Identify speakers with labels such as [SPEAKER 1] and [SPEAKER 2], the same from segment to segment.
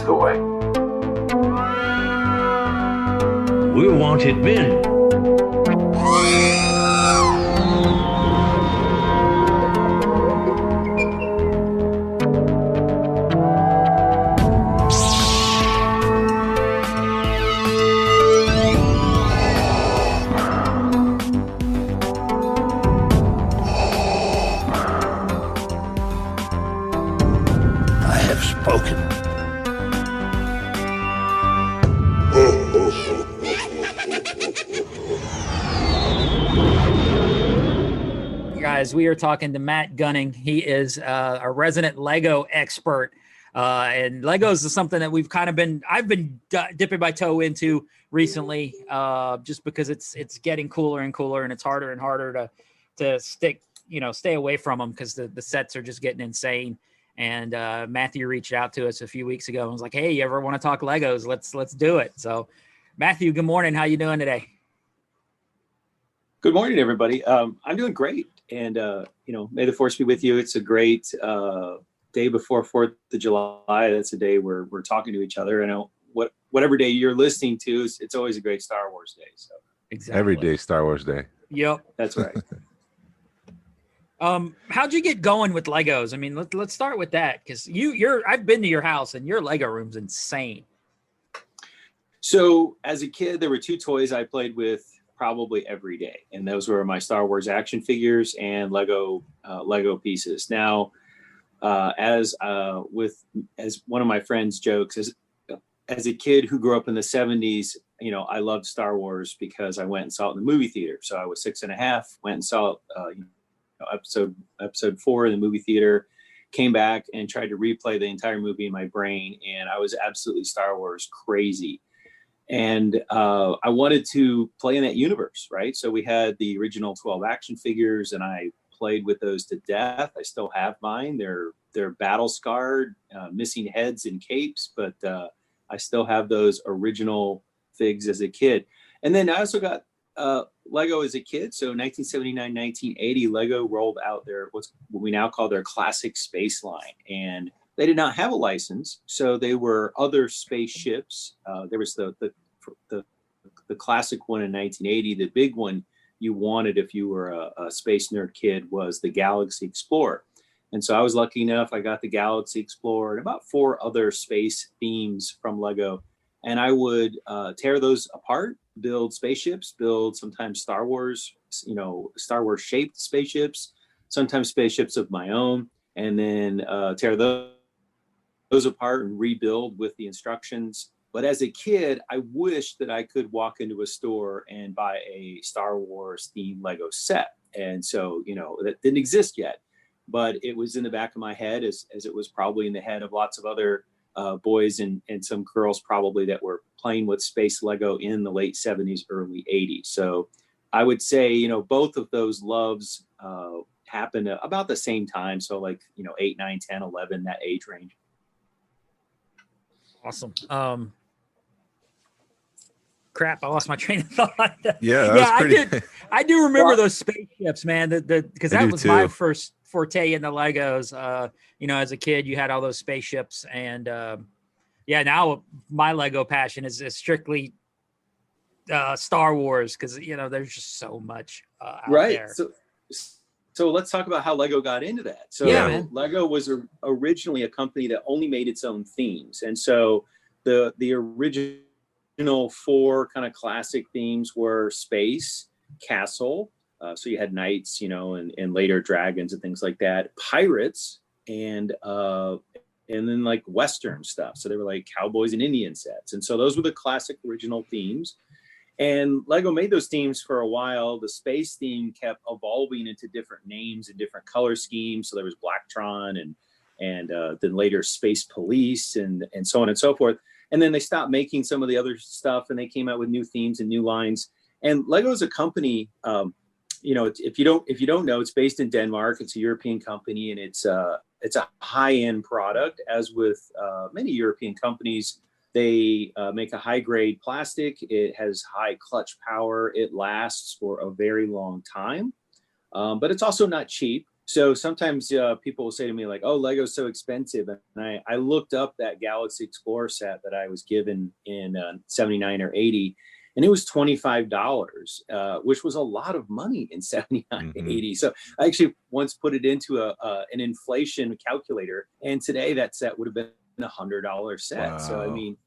[SPEAKER 1] the way.
[SPEAKER 2] We're wanted men.
[SPEAKER 3] I have spoken.
[SPEAKER 4] Guys, we are talking to Matt Gunning. He is a resident Lego expert. And Legos is something that I've been dipping my toe into recently, just because it's getting cooler and cooler, and it's harder and harder to stay away from them because the sets are just getting insane. And Matthew reached out to us a few weeks ago and was like, "Hey, you ever want to talk Legos? Let's do it." So, Matthew, good morning. How you doing today?
[SPEAKER 5] Good morning, everybody. I'm doing great, and may the force be with you. It's a great day before 4th of July. That's a day where we're talking to each other. I know whatever day you're listening to, it's always a great Star Wars day. So
[SPEAKER 4] exactly,
[SPEAKER 6] every day Star Wars Day.
[SPEAKER 4] Yep,
[SPEAKER 5] that's right.
[SPEAKER 4] How'd you get going with Legos? I mean, let's start with that, because I've been to your house and your Lego room's insane.
[SPEAKER 5] So as a kid, there were two toys I played with probably every day, and those were my Star Wars action figures and Lego pieces. Now, as one of my friends jokes, as a kid who grew up in the 70s, I loved Star Wars because I went and saw it in the movie theater. So I was 6.5, went and saw episode 4 in the movie theater, came back and tried to replay the entire movie in my brain, and I was absolutely Star Wars crazy. And I wanted to play in that universe, right? So we had the original 12 action figures, and I played with those to death. I still have mine. They're battle scarred, missing heads and capes, but I still have those original figs as a kid. And then I also got Lego as a kid. So 1979, 1980, Lego rolled out what we now call their classic space line. And they did not have a license, so they were other spaceships. There was the classic one in 1980. The big one you wanted if you were a space nerd kid was the Galaxy Explorer. And so I was lucky enough, I got the Galaxy Explorer and about 4 other space themes from Lego. And I would tear those apart, build spaceships, build sometimes Star Wars shaped spaceships, sometimes spaceships of my own, and then tear those apart and rebuild with the instructions. But as a kid, I wished that I could walk into a store and buy a Star Wars themed Lego set. And so, that didn't exist yet, but it was in the back of my head as it was probably in the head of lots of other boys and some girls probably that were playing with space Lego in the late 70s, early 80s. So I would say, both of those loves happened about the same time. So 8, 9, 10, 11, that age range.
[SPEAKER 4] Awesome. Crap, I lost my train of thought. I do remember those spaceships, man. Because that was my first forte in the Legos. As a kid, you had all those spaceships, and now my Lego passion is strictly Star Wars, because there's just so much out there.
[SPEAKER 5] So let's talk about how Lego got into that. So Lego was originally a company that only made its own themes. And so the original 4 kind of classic themes were space, castle. So you had knights, and later dragons and things like that, pirates, and then like Western stuff. So they were like cowboys and Indian sets. And so those were the classic original themes. And Lego made those themes for a while. The space theme kept evolving into different names and different color schemes. So there was Blacktron and then later Space Police and so on and so forth. And then they stopped making some of the other stuff, and they came out with new themes and new lines. And Lego is a company, if you don't know, it's based in Denmark. It's a European company, and it's a high-end product. As with many European companies, they make a high-grade plastic. It has high clutch power. It lasts for a very long time, but it's also not cheap. So sometimes people will say to me like, "Oh, Lego's so expensive," and I looked up that Galaxy Explorer set that I was given in '79 or '80, and it was $25, which was a lot of money in '79, '80. So I actually once put it into an inflation calculator, and today that set would have been $100 set. Wow. So I mean,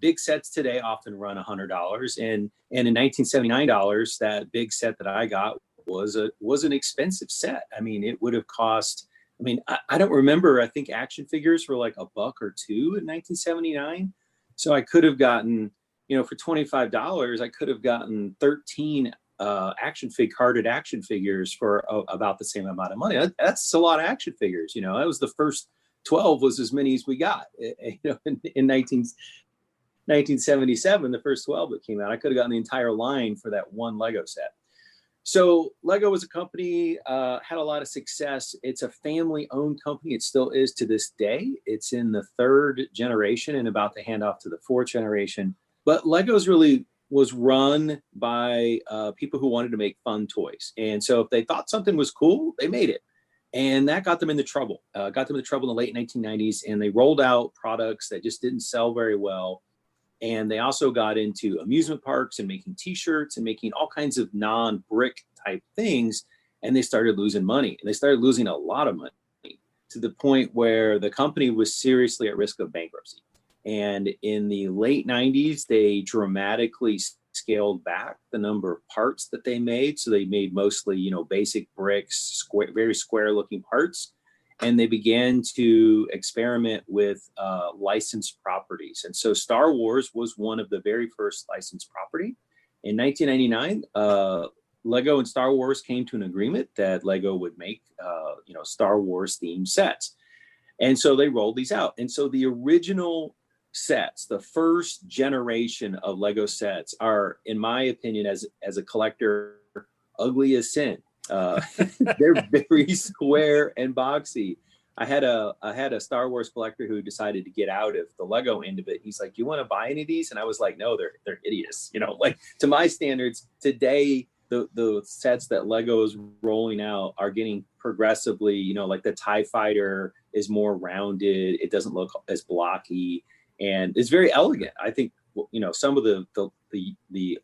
[SPEAKER 5] big sets today often run $100, and in 1979 dollars, that big set that I got was an expensive set. I mean, it would have cost. I mean, I don't remember. I think action figures were like $1 or $2 in 1979. So I could have gotten, for $25, I could have gotten 13 carded action figures for about the same amount of money. That's a lot of action figures. That was the first 12 was as many as we got. In 1977, the first 12 that came out, I could have gotten the entire line for that one Lego set. So Lego was a company, had a lot of success. It's a family-owned company. It still is to this day. It's in the 3rd generation and about to hand off to the 4th generation. But Lego's really was run by people who wanted to make fun toys. And so if they thought something was cool, they made it. And that got them into trouble. In the late 1990s, and they rolled out products that just didn't sell very well. And they also got into amusement parks and making T-shirts and making all kinds of non-brick type things. And they started losing money. And they started losing a lot of money to the point where the company was seriously at risk of bankruptcy. And in the late 90s, they dramatically scaled back the number of parts that they made. So they made mostly, basic bricks, very square-looking parts. And they began to experiment with licensed properties. And so Star Wars was one of the very first licensed property. In 1999, Lego and Star Wars came to an agreement that Lego would make, Star Wars themed sets. And so they rolled these out. And so the original sets, the first generation of Lego sets are, in my opinion, as a collector, ugly as sin. They're very square and boxy. I had a Star Wars collector who decided to get out of the Lego end of it. He's like, "You want to buy any of these?" And I was like, "No, they're hideous." Like to my standards today, the sets that Lego is rolling out are getting progressively, like the TIE Fighter is more rounded. It doesn't look as blocky, and it's very elegant. I think, some of the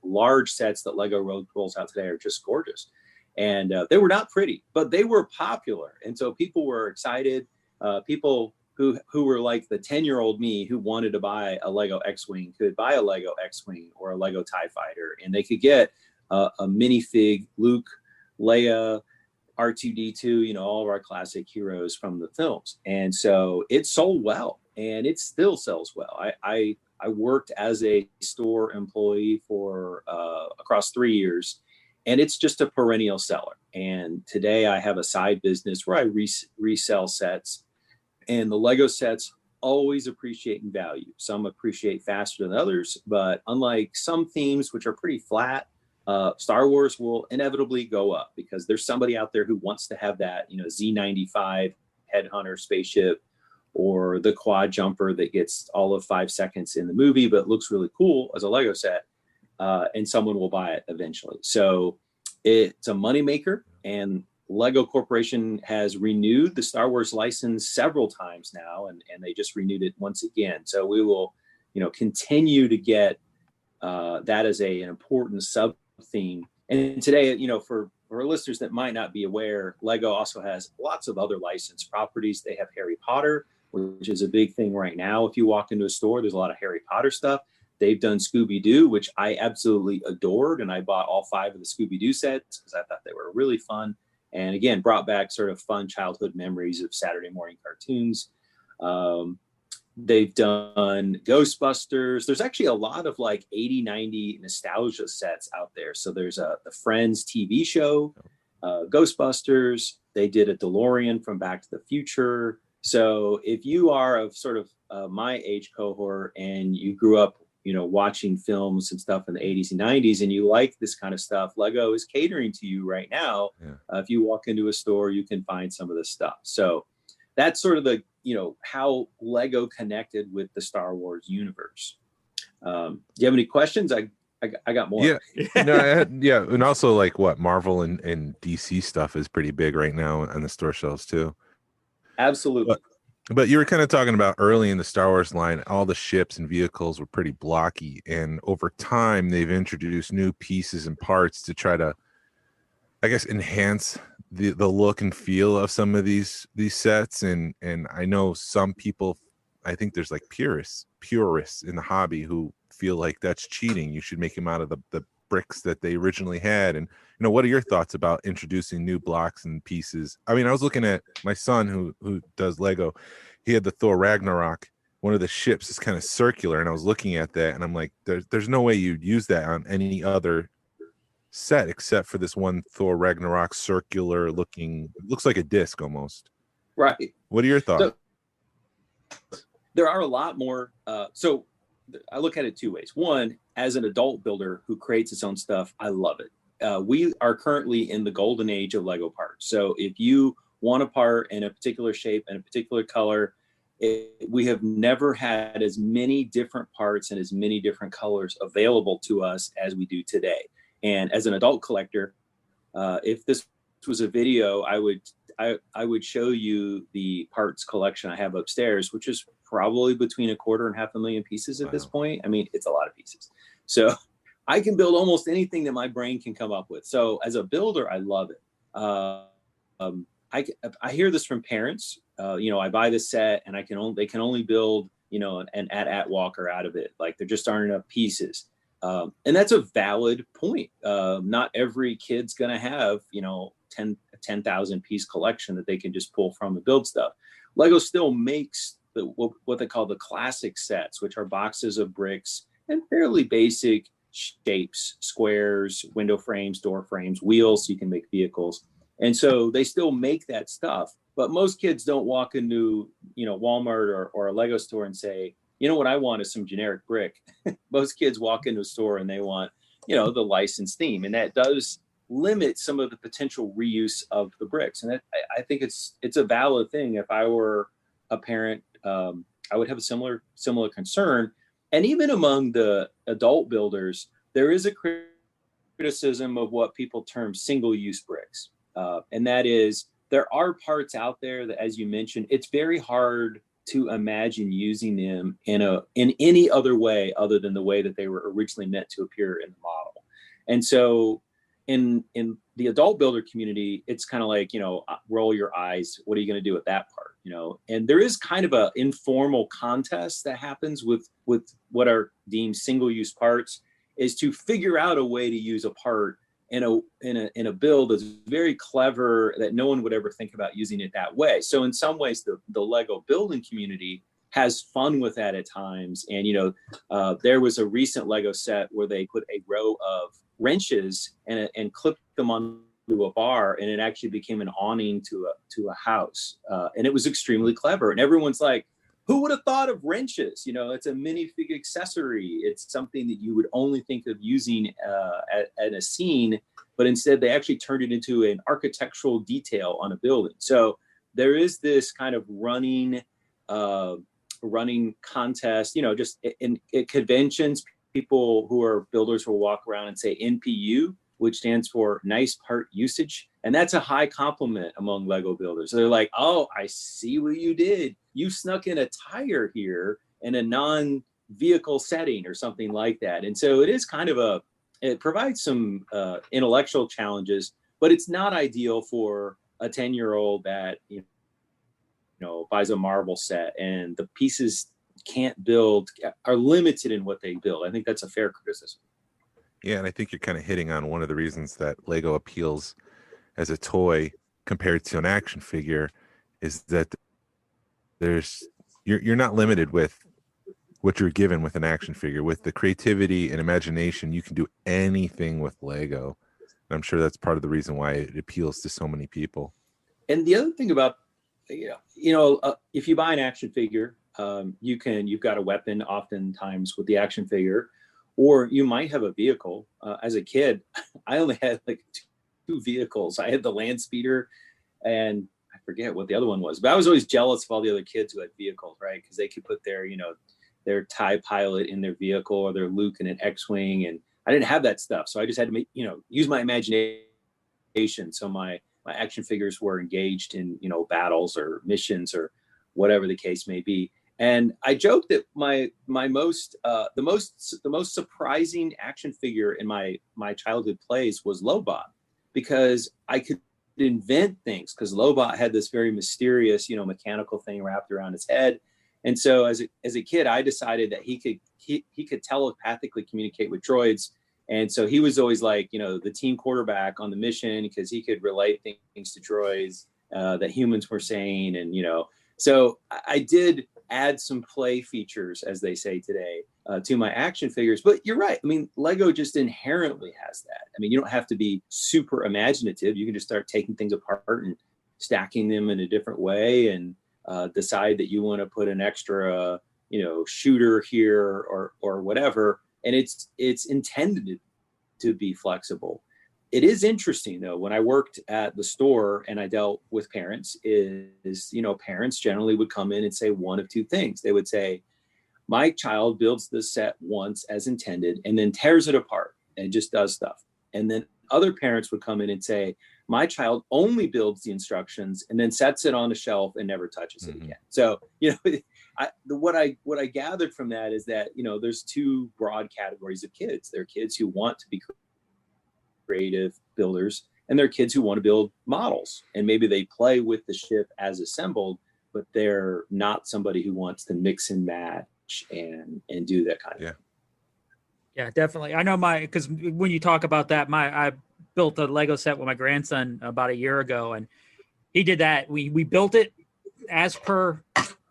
[SPEAKER 5] large sets that Lego rolls out today are just gorgeous. And they were not pretty, but they were popular. And so people were excited. People who were like the 10-year-old me who wanted to buy a Lego X-Wing could buy a Lego X-Wing or a Lego TIE Fighter. And they could get a minifig Luke, Leia, R2-D2, all of our classic heroes from the films. And so it sold well, and it still sells well. I worked as a store employee for across 3 years. And it's just a perennial seller. And today I have a side business where I resell sets. And the Lego sets always appreciate in value. Some appreciate faster than others. But unlike some themes, which are pretty flat, Star Wars will inevitably go up because there's somebody out there who wants to have that, Z95 Headhunter spaceship or the quad jumper that gets all of 5 seconds in the movie, but looks really cool as a Lego set. And someone will buy it eventually. So it's a moneymaker, and Lego Corporation has renewed the Star Wars license several times now, and they just renewed it once again. So we will, continue to get that as an important sub theme. And today, for listeners that might not be aware, Lego also has lots of other licensed properties. They have Harry Potter, which is a big thing right now. If you walk into a store, there's a lot of Harry Potter stuff. They've done Scooby-Doo, which I absolutely adored. And I bought all 5 of the Scooby-Doo sets because I thought they were really fun. And again, brought back sort of fun childhood memories of Saturday morning cartoons. They've done Ghostbusters. There's actually a lot of like 80, 90 nostalgia sets out there. So there's the Friends TV show, Ghostbusters. They did a DeLorean from Back to the Future. So if you are of sort of my age cohort and you grew up watching films and stuff in the 80s and 90s, and you like this kind of stuff, Lego is catering to you right now. Yeah. If you walk into a store, you can find some of this stuff. So that's sort of the, how Lego connected with the Star Wars universe. Do you have any questions? I I got more.
[SPEAKER 1] Yeah, no, yeah, and also like what Marvel and DC stuff is pretty big right now on the store shelves too.
[SPEAKER 5] Absolutely.
[SPEAKER 1] But you were kind of talking about early in the Star Wars line, all the ships and vehicles were pretty blocky, and over time they've introduced new pieces and parts to try to, I guess, enhance the look and feel of some of these sets. And I know some people, I think there's like purists in the hobby who feel like that's cheating. You should make them out of the bricks that they originally had. And what are your thoughts about introducing new blocks and pieces? I mean, I was looking at my son who does Lego. He had the Thor Ragnarok. One of the ships is kind of circular, and I was looking at that, and I'm like, there's no way you'd use that on any other set except for this one Thor Ragnarok circular looking. Looks like a disc almost.
[SPEAKER 5] Right.
[SPEAKER 1] What are your thoughts?
[SPEAKER 5] So, there are a lot more. So I look at it two ways. One, as an adult builder who creates its own stuff, I love it. We are currently in the golden age of Lego parts. So if you want a part in a particular shape and a particular color, we have never had as many different parts and as many different colors available to us as we do today. And as an adult collector, if this was a video, I would show you the parts collection I have upstairs, which is probably between 250,000 pieces at this point. I mean, it's a lot of pieces. So I can build almost anything that my brain can come up with. So as a builder, I love it. I hear this from parents. I buy this set and they can only build, an at walker out of it. Like there just aren't enough pieces. And that's a valid point. Not every kid's going to have, 10,000 piece collection that they can just pull from and build stuff. Lego still makes what they call the classic sets, which are boxes of bricks and fairly basic shapes, squares, window frames, door frames, wheels, so you can make vehicles. And so they still make that stuff. But most kids don't walk into, Walmart or a Lego store and say, what I want is some generic brick. Most kids walk into a store and they want, the licensed theme. And that does limit some of the potential reuse of the bricks. And I think it's a valid thing. If I were a parent, I would have a similar concern. And even among the adult builders, there is a criticism of what people term single-use bricks. And that is, there are parts out there that, as you mentioned, it's very hard to imagine using them in any other way other than the way that they were originally meant to appear in the model. And so in the adult builder community, it's kind of like, roll your eyes. What are you going to do with that part? And there is kind of an informal contest that happens with what are deemed single-use parts, is to figure out a way to use a part in a build that's very clever, that no one would ever think about using it that way. So in some ways, the Lego building community has fun with that at times. And, there was a recent Lego set where they put a row of wrenches and clipped them onto a bar, and it actually became an awning to a house. And it was extremely clever. And everyone's like, who would have thought of wrenches? It's a minifig accessory. It's something that you would only think of using at a scene, but instead they actually turned it into an architectural detail on a building. So there is this kind of running contest, just in conventions, people who are builders will walk around and say NPU, which stands for nice part usage. And that's a high compliment among Lego builders. So they're like, oh, I see what you did. You snuck in a tire here in a non-vehicle setting or something like that. And so it is kind of it provides some intellectual challenges, but it's not ideal for a 10-year-old that, buys a Marvel set and the pieces are limited in what they build. I think that's a fair criticism.
[SPEAKER 1] Yeah, and I think you're kind of hitting on one of the reasons that Lego appeals as a toy compared to an action figure, is that you're not limited with what you're given with an action figure. With the creativity and imagination, you can do anything with Lego. And I'm sure that's part of the reason why it appeals to so many people.
[SPEAKER 5] And the other thing about, if you buy an action figure, you've got a weapon oftentimes with the action figure, or you might have a vehicle. As a kid, I only had like two vehicles. I had the land speeder, and I forget what the other one was, but I was always jealous of all the other kids who had vehicles, right? Because they could put their TIE pilot in their vehicle, or their Luke in an X-Wing. And I didn't have that stuff. So I just had to make, use my imagination. So my action figures were engaged in, battles or missions or whatever the case may be. And I joke that the most surprising action figure in my childhood plays was Lobot, because I could invent things, because Lobot had this very mysterious, mechanical thing wrapped around his head. And so as a kid, I decided that he could telepathically communicate with droids. And so he was always like, the team quarterback on the mission, because he could relate things to droids that humans were saying. And, so I did add some play features, as they say today, to my action figures. But you're right. I mean, Lego just inherently has that. I mean, you don't have to be super imaginative. You can just start taking things apart and stacking them in a different way, and decide that you want to put an extra, shooter here or whatever. And it's intended to be flexible. It is interesting, though, when I worked at the store and I dealt with parents, parents generally would come in and say one of two things. They would say, my child builds the set once as intended and then tears it apart and just does stuff. And then other parents would come in and say, my child only builds the instructions and then sets it on the shelf and never touches it again. So, what I gathered from that is that, there's two broad categories of kids. There are kids who want to be creative builders, and there are kids who want to build models, and maybe they play with the ship as assembled, but they're not somebody who wants to mix and match and do that kind of thing.
[SPEAKER 4] Yeah, definitely. I know because when you talk about that, I built a Lego set with my grandson about a year ago, and he did that. We built it as per,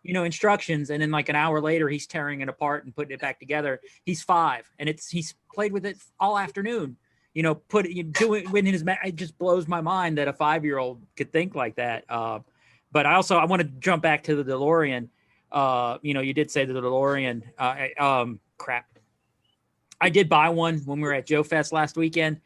[SPEAKER 4] instructions. And then like an hour later, he's tearing it apart and putting it back together. He's 5, and he's played with it all afternoon. It just blows my mind that a 5-year-old could think like that. But I want to jump back to the DeLorean. You did say the DeLorean. Crap. I did buy one when we were at Joe Fest last weekend,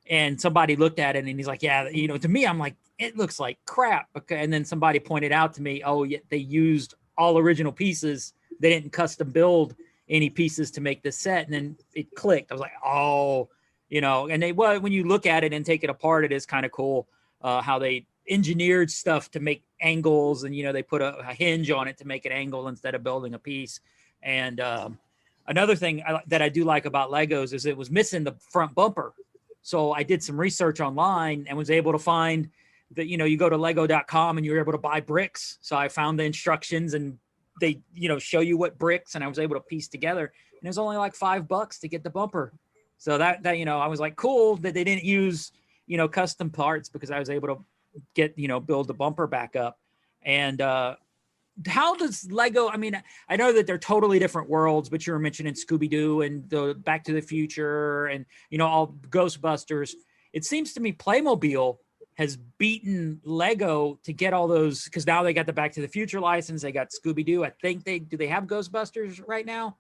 [SPEAKER 4] and somebody looked at it and he's like, yeah, to me, I'm like, it looks like crap. Okay. And then somebody pointed out to me, oh, yeah, they used all original pieces. They didn't custom build any pieces to make this set. And then it clicked. I was like, oh, and when you look at it and take it apart, it is kind of cool how they engineered stuff to make angles, and, they put a hinge on it to make an angle instead of building a piece. And another thing that I do like about Legos is it was missing the front bumper. So I did some research online and was able to find that, you go to lego.com and you're able to buy bricks. So I found the instructions, and they, show you what bricks, and I was able to piece together, and it was only like $5 to get the bumper. So that I was like, cool that they didn't use, custom parts, because I was able to get, build the bumper back up. And how does Lego, I mean, I know that they're totally different worlds, but you were mentioning Scooby-Doo and the Back to the Future and, all Ghostbusters. It seems to me Playmobil has beaten Lego to get all those, because now they got the Back to the Future license. They got Scooby-Doo. I think do they have Ghostbusters right now?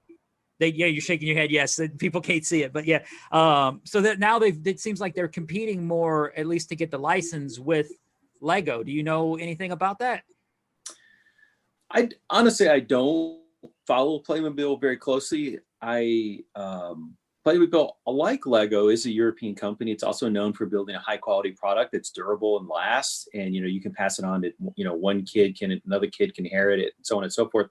[SPEAKER 4] You're shaking your head. Yes, people can't see it, but yeah. So that now it seems like they're competing more, at least to get the license with Lego. Do you know anything about that?
[SPEAKER 5] I don't follow Playmobil very closely. Playmobil, like Lego, is a European company. It's also known for building a high quality product that's durable and lasts. And, you can pass it on to, another kid can inherit it, and so on and so forth.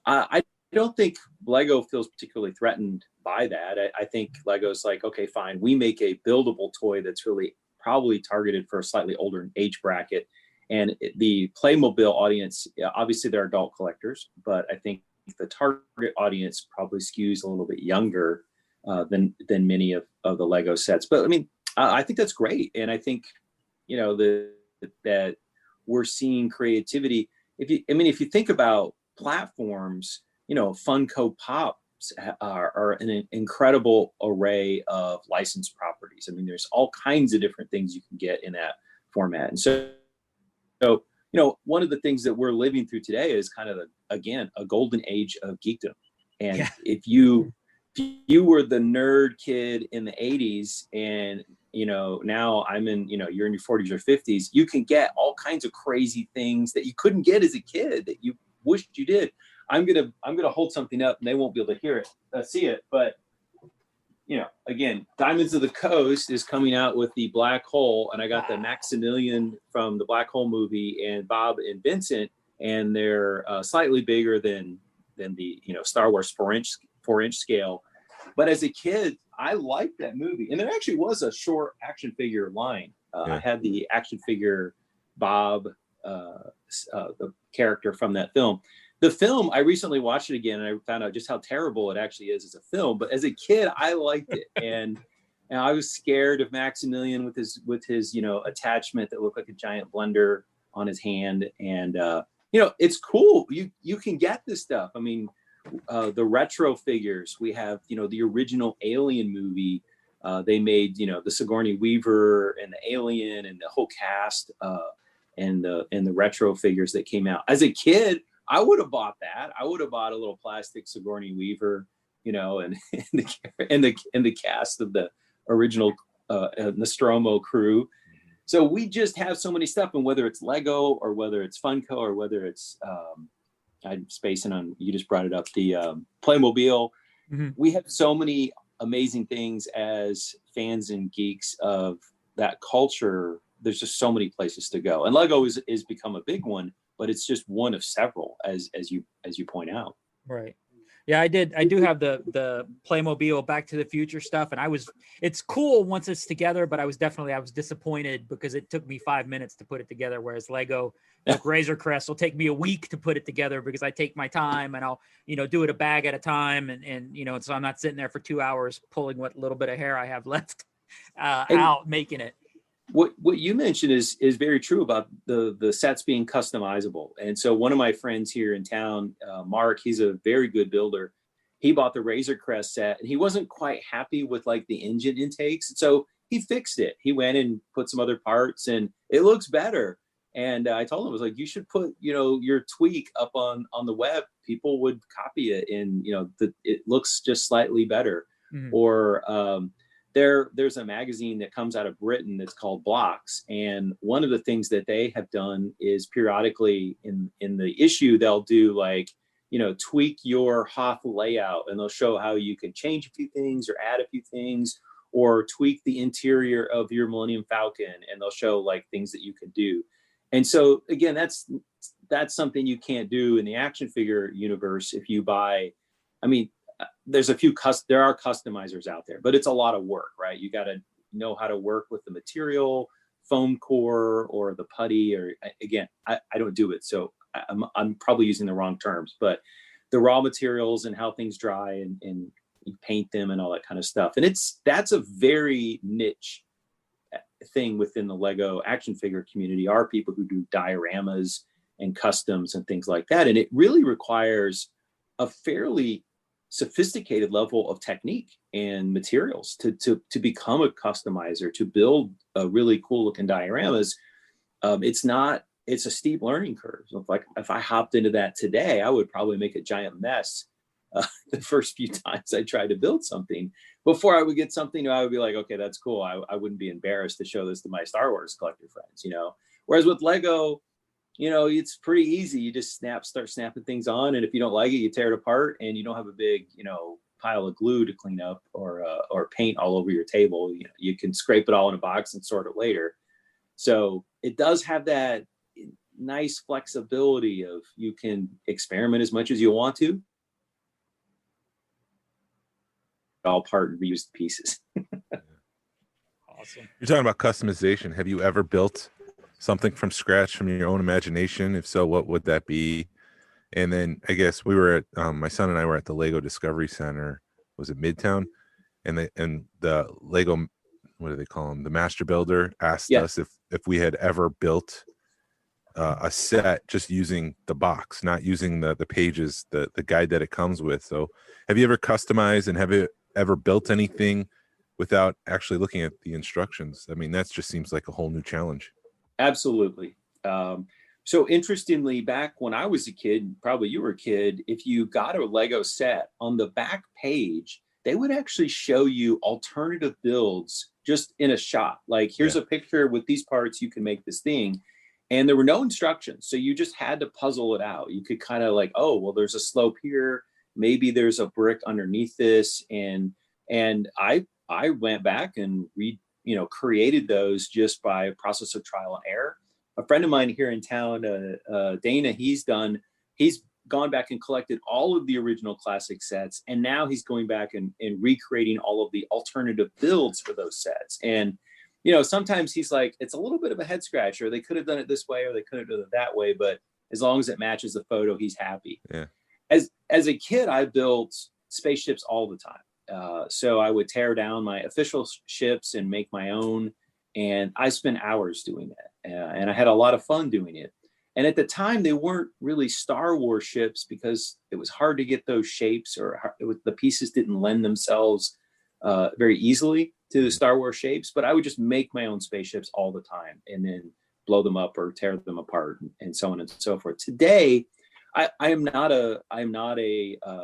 [SPEAKER 5] I don't think Lego feels particularly threatened by that. I think Lego's like, okay, fine. We make a buildable toy that's really probably targeted for a slightly older age bracket. And the Playmobil audience, obviously they're adult collectors, but I think the target audience probably skews a little bit younger than many of the Lego sets. But I mean, I think that's great. And I think, that we're seeing creativity. If you think about platforms, Funko Pops are an incredible array of licensed properties. I mean, there's all kinds of different things you can get in that format. And so, one of the things that we're living through today is kind of a golden age of geekdom. And if you were the nerd kid in the 80s and, now I'm in, you're in your 40s or 50s, you can get all kinds of crazy things that you couldn't get as a kid that you wished you did. I'm gonna hold something up and they won't be able to see it, but again, Diamonds of the Coast is coming out with the black hole, and I got the Maximilian from the Black Hole movie, and Bob and Vincent, and they're slightly bigger than the Star Wars 4-inch scale. But as a kid, I liked that movie, and there actually was a short action figure line. I had the action figure Bob, the character from that film. The film, I recently watched it again, and I found out just how terrible it actually is as a film. But as a kid, I liked it, and I was scared of Maximilian with his attachment that looked like a giant blender on his hand. And it's cool. You can get this stuff. I mean, the retro figures. We have the original Alien movie. They made the Sigourney Weaver and the Alien and the whole cast, and the retro figures that came out. As a kid, I would have bought that. I would have bought a little plastic Sigourney Weaver, and the cast of the original Nostromo crew. So we just have so many stuff, and whether it's Lego or whether it's Funko or whether it's I'm spacing on, you just brought it up, the Playmobil. Mm-hmm. We have so many amazing things as fans and geeks of that culture. There's just so many places to go, and Lego is become a big one, but it's just one of several, as you point out.
[SPEAKER 4] Right. Yeah, I do have the Playmobil Back to the Future stuff, and it's cool once it's together, but I was disappointed because it took me 5 minutes to put it together, whereas Lego, like Razor Crest, will take me a week to put it together because I take my time and I'll do it a bag at a time, and so I'm not sitting there for 2 hours pulling what little bit of hair I have left out making it.
[SPEAKER 5] What you mentioned is very true about the sets being customizable. And so one of my friends here in town, Mark, he's a very good builder. He bought the Razor Crest set, and he wasn't quite happy with like the engine intakes. So he fixed it. He went and put some other parts, and it looks better. And I told him, I was like, you should put, your tweak up on the web. People would copy it, and it looks just slightly better. Mm-hmm. Or there's a magazine that comes out of Britain that's called Blocks. And one of the things that they have done is periodically in the issue, they'll do like, tweak your Hoth layout, and they'll show how you can change a few things or add a few things, or tweak the interior of your Millennium Falcon, and they'll show like things that you can do. And so again, that's something you can't do in the action figure universe. If you buy, there's there are customizers out there, but it's a lot of work, right? You got to know how to work with the material, foam core or the putty, or again, I don't do it. So I'm probably using the wrong terms, but the raw materials and how things dry and you paint them and all that kind of stuff. And that's a very niche thing within the Lego action figure community, are people who do dioramas and customs and things like that. And it really requires a fairly sophisticated level of technique and materials to become a customizer, to build a really cool looking dioramas. It's a steep learning curve. So if I hopped into that today, I would probably make a giant mess the first few times I tried to build something. Before I would get something, I would be like, okay, that's cool. I wouldn't be embarrassed to show this to my Star Wars collector friends, Whereas with Lego, it's pretty easy. You just start snapping things on, and if you don't like it, you tear it apart, and you don't have a big, pile of glue to clean up or paint all over your table. You can scrape it all in a box and sort it later. So it does have that nice flexibility of you can experiment as much as you want to. All part and reused pieces.
[SPEAKER 4] Awesome.
[SPEAKER 1] You're talking about customization. Have you ever built something from scratch from your own imagination? If so, what would that be? And then I guess we were at my son and I were at the Lego Discovery Center. Was it Midtown? And the Lego, what do they call them? The Master Builder asked us if we had ever built a set just using the box, not using the pages, the guide that it comes with. So have you ever customized, and have you ever built anything without actually looking at the instructions? That just seems like a whole new challenge.
[SPEAKER 5] Absolutely. So interestingly, back when I was a kid, probably you were a kid, if you got a Lego set, on the back page, they would actually show you alternative builds just in a shot. Like, here's a picture with these parts, you can make this thing. And there were no instructions. So you just had to puzzle it out. You could kind of like, oh, well, there's a slope here. Maybe there's a brick underneath this. And And I went back and created those just by a process of trial and error. A friend of mine here in town, Dana, he's gone back and collected all of the original classic sets, and now he's going back and recreating all of the alternative builds for those sets. And sometimes he's like, it's a little bit of a head scratcher. They could have done it this way, or they could have done it that way, but as long as it matches the photo, he's happy.
[SPEAKER 1] Yeah.
[SPEAKER 5] As a kid, I built spaceships all the time. So I would tear down my official ships and make my own, and I spent hours doing that, and I had a lot of fun doing it. And at the time, they weren't really Star Wars ships because it was hard to get those shapes, or the pieces didn't lend themselves very easily to the Star Wars shapes. But I would just make my own spaceships all the time and then blow them up or tear them apart and so on and so forth. Today, I am not a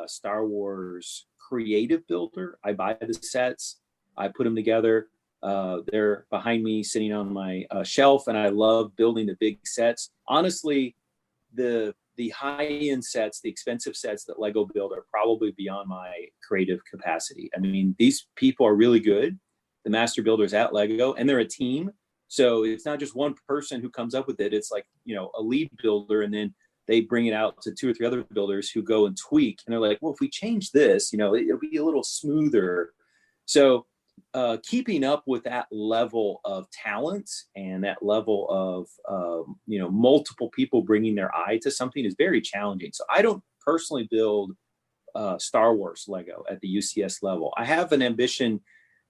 [SPEAKER 5] Star Wars creative builder. I buy the sets, I put them together. They're behind me sitting on my shelf, and I love building the big sets. Honestly, the high-end sets, the expensive sets that Lego build are probably beyond my creative capacity. I mean, these people are really good, the master builders at Lego, and they're a team. So it's not just one person who comes up with it. It's like, a lead builder, and then they bring it out to 2 or 3 other builders who go and tweak. And they're like, well, if we change this, it'll be a little smoother. So keeping up with that level of talent and that level of multiple people bringing their eye to something is very challenging. So I don't personally build Star Wars Lego at the UCS level. I have an ambition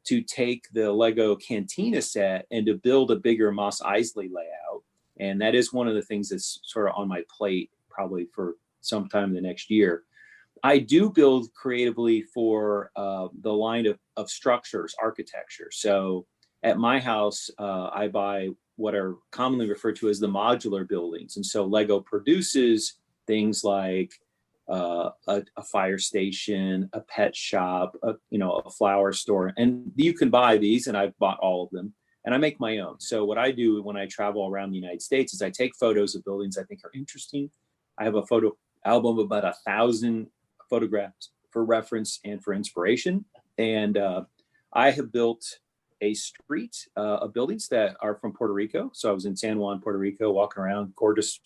[SPEAKER 5] to take the Lego Cantina set and to build a bigger Mos Eisley layout, and that is one of the things that's sort of on my plate probably for sometime in the next year. I do build creatively for the line of structures, architecture. So at my house, I buy what are commonly referred to as the modular buildings. And so Lego produces things like a fire station, a pet shop, a flower store. And you can buy these, and I've bought all of them, and I make my own. So what I do when I travel around the United States is I take photos of buildings I think are interesting. I have a photo album of about 1,000 photographs for reference and for inspiration. And I have built a street of buildings that are from Puerto Rico. So I was in San Juan, Puerto Rico, walking around, gorgeous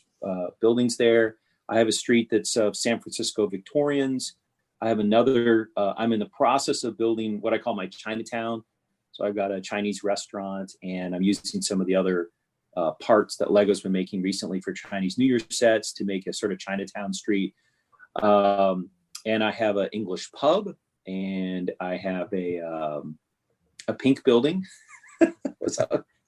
[SPEAKER 5] buildings there. I have a street that's of San Francisco Victorians. I have another, I'm in the process of building what I call my Chinatown. So I've got a Chinese restaurant, and I'm using some of the other parts that Lego's been making recently for Chinese New Year sets to make a sort of Chinatown street. And I have an English pub, and I have a pink building.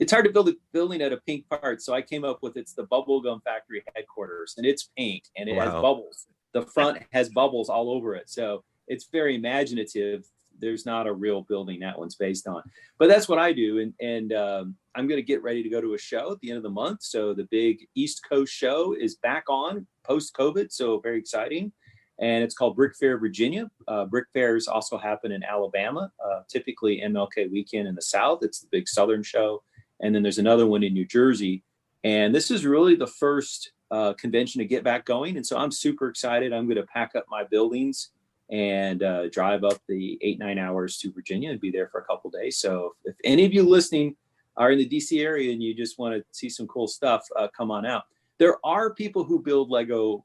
[SPEAKER 5] It's hard to build a building at a pink part, so I came up with it's the Bubblegum Factory headquarters, and it's pink, and it has bubbles. The front has bubbles all over it, so it's very imaginative. There's not a real building that one's based on, but that's what I do. And I'm going to get ready to go to a show at the end of the month. So the big East Coast show is back on post-COVID, so very exciting. And it's called Brick Fair, Virginia. Brick Fairs also happen in Alabama, typically MLK weekend in the South. It's the big Southern show. And then there's another one in New Jersey. And this is really the first convention to get back going. And so I'm super excited. I'm going to pack up my buildings and drive up the 8-9 hours to Virginia and be there for a couple days. So if any of you listening are in the DC area and you just want to see some cool stuff, come on out. There are people who build Lego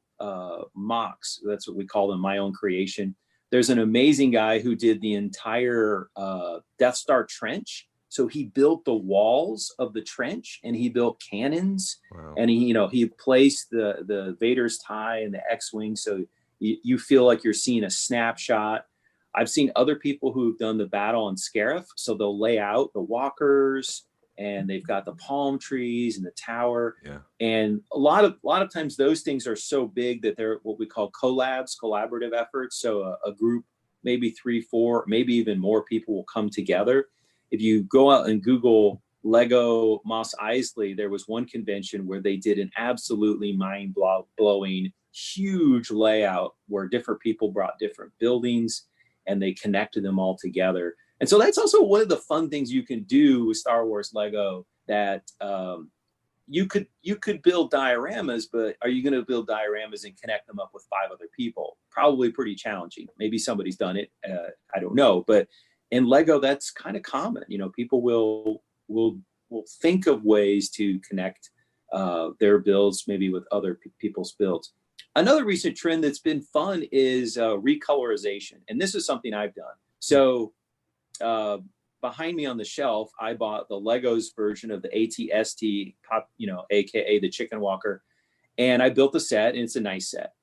[SPEAKER 5] mocks. That's what we call them, my own creation. There's an amazing guy who did the entire Death Star trench. So he built the walls of the trench, and he built cannons. Wow. And he placed the Vader's tie and the X-wing. So you feel like you're seeing a snapshot. I've seen other people who've done the battle on Scarif. So they'll lay out the walkers, and they've got the palm trees and the tower. Yeah. And a lot of times those things are so big that they're what we call collaborative efforts. So a group, maybe 3, 4, maybe even more people will come together. If you go out and Google Lego Mos Eisley, there was one convention where they did an absolutely mind-blowing, huge layout where different people brought different buildings and they connected them all together. And so that's also one of the fun things you can do with Star Wars Lego, that you could build dioramas, but are you going to build dioramas and connect them up with 5 other people? Probably pretty challenging. Maybe somebody's done it. I don't know. But in Lego, that's kind of common. People will think of ways to connect their builds maybe with other people's builds. Another recent trend that's been fun is recolorization, and this is something I've done. So behind me on the shelf, I bought the Legos version of the ATST, aka the Chicken Walker, and I built a set, and it's a nice set.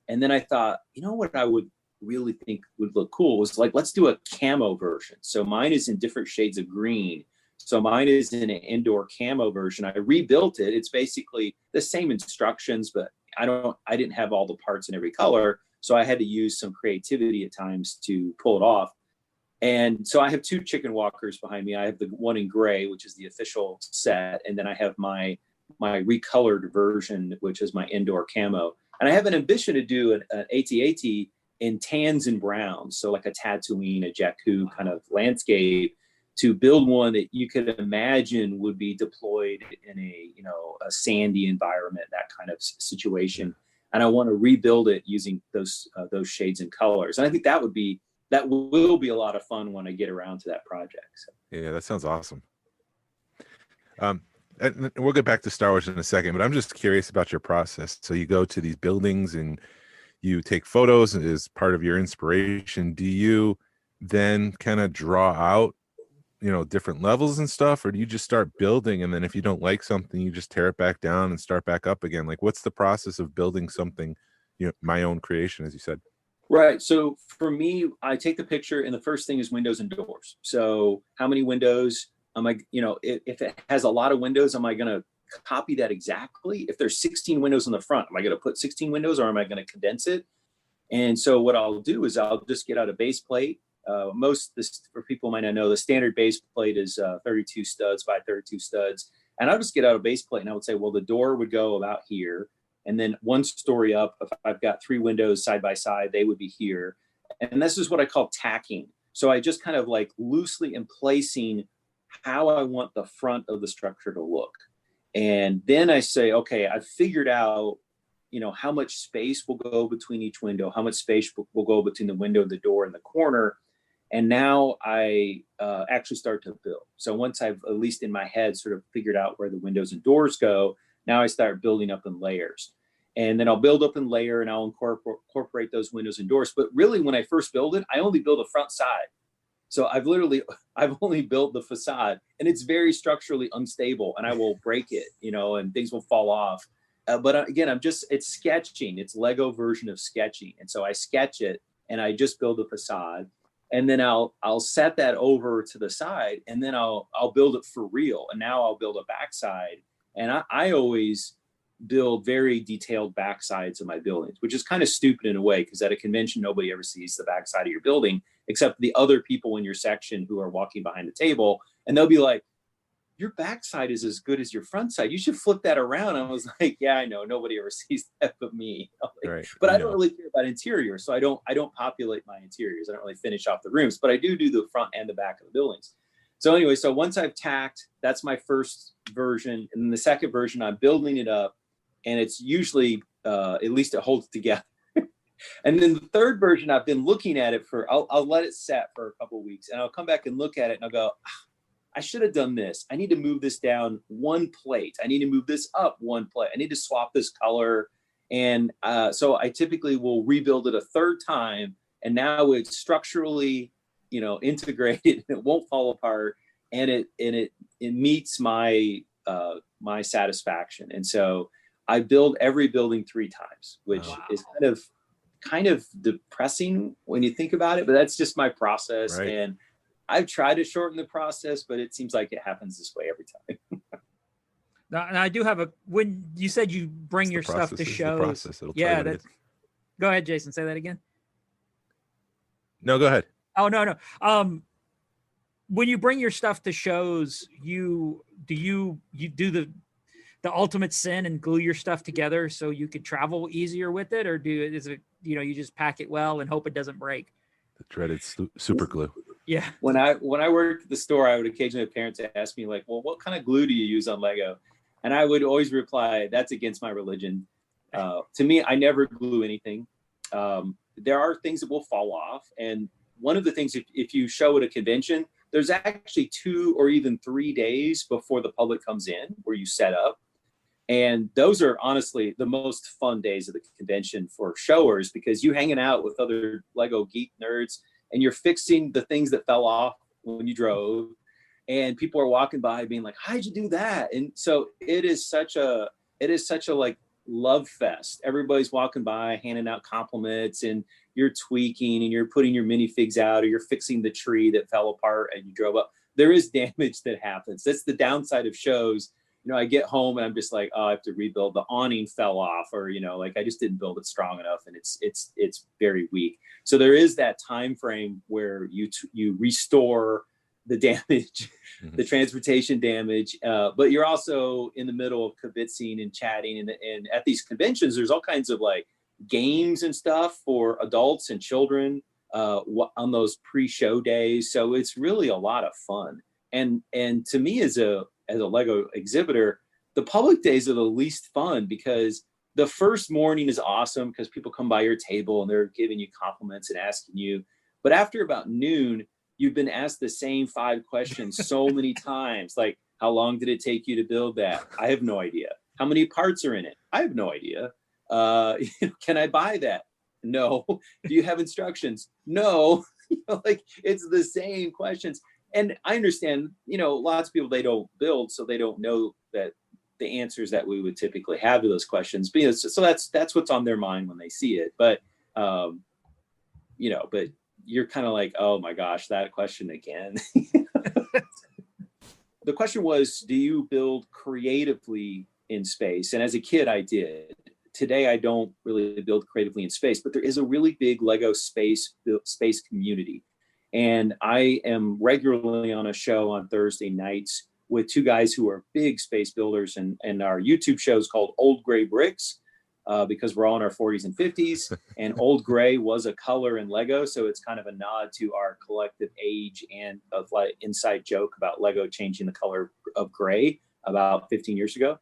[SPEAKER 5] And then I thought, what I would really think would look cool was like, let's do a camo version. So mine is in different shades of green. So mine is in an indoor camo version. I rebuilt it. It's basically the same instructions, but I didn't have all the parts in every color. So I had to use some creativity at times to pull it off. And so I have two chicken walkers behind me. I have the one in gray, which is the official set. And then I have my recolored version, which is my indoor camo. And I have an ambition to do an AT-AT in tans and browns. So like a Tatooine, a Jakku kind of landscape, to build one that you could imagine would be deployed in a sandy environment, that kind of situation. And I want to rebuild it using those shades and colors. And I think that will be a lot of fun when I get around to that project. So.
[SPEAKER 1] Yeah, that sounds awesome. And we'll get back to Star Wars in a second, but I'm just curious about your process. So you go to these buildings and you take photos as part of your inspiration. Do you then kind of draw out, different levels and stuff, or do you just start building, and then if you don't like something, you just tear it back down and start back up again? Like, what's the process of building something, my own creation, as you said?
[SPEAKER 5] Right. So for me, I take the picture, and the first thing is windows and doors. So how many windows am I, if it has a lot of windows, am I going to copy that exactly? If there's 16 windows in the front, am I going to put 16 windows, or am I going to condense it? And so what I'll do is I'll just get out a base plate. For people who might not know, the standard base plate is 32 studs by 32 studs. And I'll just get out a base plate, and I would say, well, the door would go about here. And then one story up, if I've got three windows side by side, they would be here. And this is what I call tacking. So I just kind of like loosely am placing how I want the front of the structure to look. And then I say, okay, I've figured out, how much space will go between each window, how much space will go between the window, the door, and the corner. And now I actually start to build. So once I've, at least in my head, sort of figured out where the windows and doors go, now I start building up in layers. And then I'll build up in layer, and I'll incorporate those windows and doors. But really, when I first build it, I only build a front side. So I've only built the facade, and it's very structurally unstable, and I will break it, and things will fall off. But again, it's sketching. It's Lego version of sketching. And so I sketch it, and I just build a facade. And then I'll set that over to the side, and then I'll build it for real. And now I'll build a backside. And I always build very detailed backsides of my buildings, which is kind of stupid in a way, because at a convention, nobody ever sees the backside of your building except the other people in your section who are walking behind the table. And they'll be like, your backside is as good as your front side. You should flip that around. I was like, yeah, I know. Nobody ever sees that but me.
[SPEAKER 1] Right.
[SPEAKER 5] But I don't really care about interiors. So I don't populate my interiors. I don't really finish off the rooms, but I do the front and the back of the buildings. So anyway, so once I've tacked, that's my first version. And then the second version, I'm building it up, and it's usually, at least it holds together. And then the third version, I've been looking at it I'll let it set for a couple of weeks, and I'll come back and look at it, and I'll go, I should have done this. I need to move this down one plate. I need to move this up one plate. I need to swap this color. And so I typically will rebuild it a third time. And now it's structurally, integrated. It won't fall apart. And it meets my my satisfaction. And so I build every building 3 times, which is kind of depressing when you think about it. But that's just my process. Right. And I've tried to shorten the process, but it seems like it happens this way every time.
[SPEAKER 4] Now, and I do have when you said you bring your stuff to shows. Yeah. Go ahead, Jason. Say that again.
[SPEAKER 1] No, go ahead.
[SPEAKER 4] Oh, no. When you bring your stuff to shows, you do the ultimate sin and glue your stuff together so you could travel easier with it, or is it, you just pack it well and hope it doesn't break?
[SPEAKER 1] The dreaded super glue.
[SPEAKER 4] Yeah.
[SPEAKER 5] When I worked at the store, I would occasionally have parents ask me like, well, what kind of glue do you use on Lego? And I would always reply, that's against my religion. To me, I never glue anything. There are things that will fall off, one of the things, if you show at a convention, there's actually 2 or even 3 days before the public comes in where you set up. And those are honestly the most fun days of the convention for showers, because you hanging out with other Lego geek nerds and you're fixing the things that fell off when you drove, and people are walking by being like, how'd you do that? And so it is such a like love fest. Everybody's walking by handing out compliments, and you're tweaking and you're putting your minifigs out, or you're fixing the tree that fell apart and you drove up. There is damage that happens. That's the downside of shows. You know, I get home and I'm just like, oh, I have to rebuild. The awning fell off, or, you know, like I just didn't build it strong enough, and it's very weak. So there is that time frame where you restore the damage, the transportation damage, but you're also in the middle of kibitzing and chatting. And at these conventions, there's all kinds of like games and stuff for adults and children on those pre-show days. So it's really a lot of fun. And to me, as a Lego exhibitor, the public days are the least fun, because the first morning is awesome because people come by your table and they're giving you compliments and asking you. But after about noon, you've been asked the same 5 questions so many times. Like, how long did it take you to build that? I have no idea. How many parts are in it? I have no idea. Can I buy that? No. Do you have instructions? No. Like, it's the same questions. And I understand, you know, lots of people, they don't build, so they don't know that the answers that we would typically have to those questions. So that's what's on their mind when they see it. But, you know, but you're kind of like, oh my gosh, that question again. The question was, do you build creatively in space? And as a kid, I did. Today, I don't really build creatively in space, but there is a really big Lego space community. And I am regularly on a show on Thursday nights with 2 guys who are big space builders, and our YouTube show is called Old Gray Bricks, because we're all in our 40s and 50s, and old gray was a color in Lego. So it's kind of a nod to our collective age, and of like inside joke about Lego changing the color of gray about 15 years ago.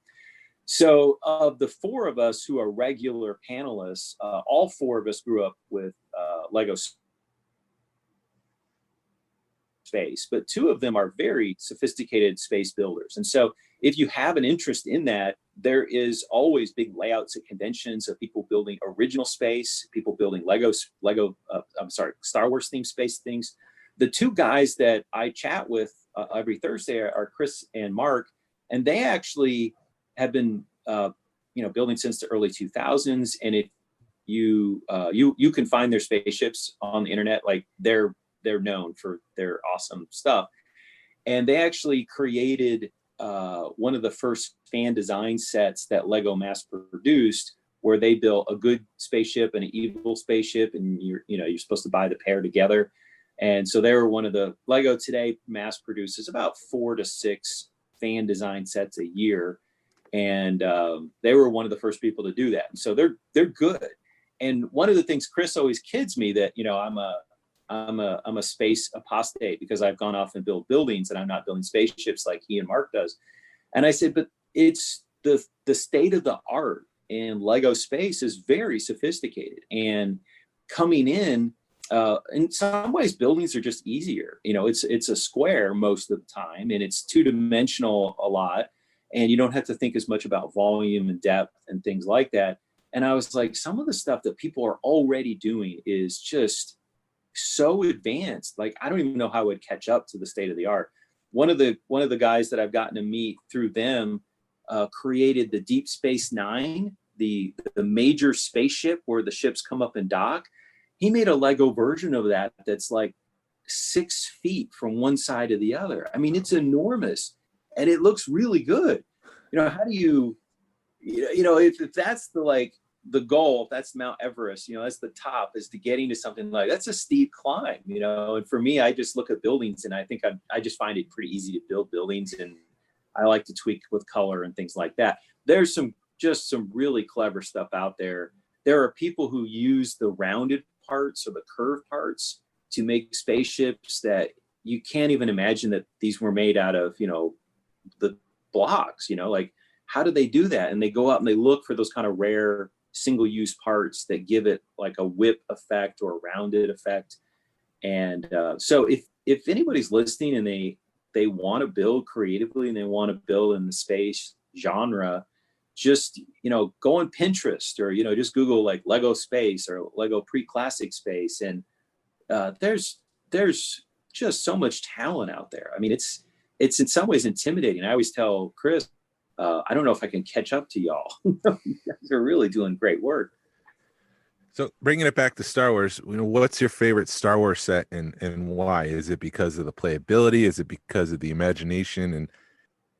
[SPEAKER 5] So of the 4 of us who are regular panelists, all 4 of us grew up with Lego space, but 2 of them are very sophisticated space builders. And so if you have an interest in that, there is always big layouts at conventions of people building original space, people building Star Wars themed space things. The 2 guys that I chat with every Thursday are Chris and Mark, and they actually have been, building since the early 2000s. And if you can find their spaceships on the internet, like they're known for their awesome stuff. And they actually created one of the first fan design sets that Lego mass produced, where they built a good spaceship and an evil spaceship, and you're supposed to buy the pair together. And so they were one of the Lego today mass produces about 4 to 6 fan design sets a year. And they were one of the first people to do that. And so they're good. And one of the things Chris always kids me that, I'm a space apostate because I've gone off and built buildings and I'm not building spaceships like he and Mark does. And I said, but it's the state of the art in Lego space is very sophisticated, and coming in some ways buildings are just easier. It's a square most of the time, and it's 2-dimensional a lot, and you don't have to think as much about volume and depth and things like that. And I was like, some of the stuff that people are already doing is just so advanced. Like, I don't even know how it would catch up to the state of the art. One of the guys that I've gotten to meet through them created the Deep Space Nine, the major spaceship where the ships come up and dock. He made a Lego version of that that's like 6 feet from one side to the other. I mean, it's enormous, and it looks really good. How do you, if that's the goal, if that's Mount Everest, that's the top, is to getting to something like that's a steep climb, and for me, I just look at buildings and I think I just find it pretty easy to build buildings, and I like to tweak with color and things like that. There's some really clever stuff out there. There are people who use the rounded parts or the curved parts to make spaceships that you can't even imagine that these were made out of, the blocks, like how do they do that? And they go out and they look for those kind of rare single-use parts that give it like a whip effect or a rounded effect. And so if anybody's listening and they want to build creatively and they want to build in the space genre, just, go on Pinterest or, just Google like Lego space or Lego pre-classic space. And there's just so much talent out there. I mean, it's in some ways intimidating. I always tell Chris, I don't know if I can catch up to y'all. You guys are really doing great work.
[SPEAKER 1] So bringing it back to Star Wars, what's your favorite Star Wars set and why? Is it because of the playability? Is it because of the imagination? And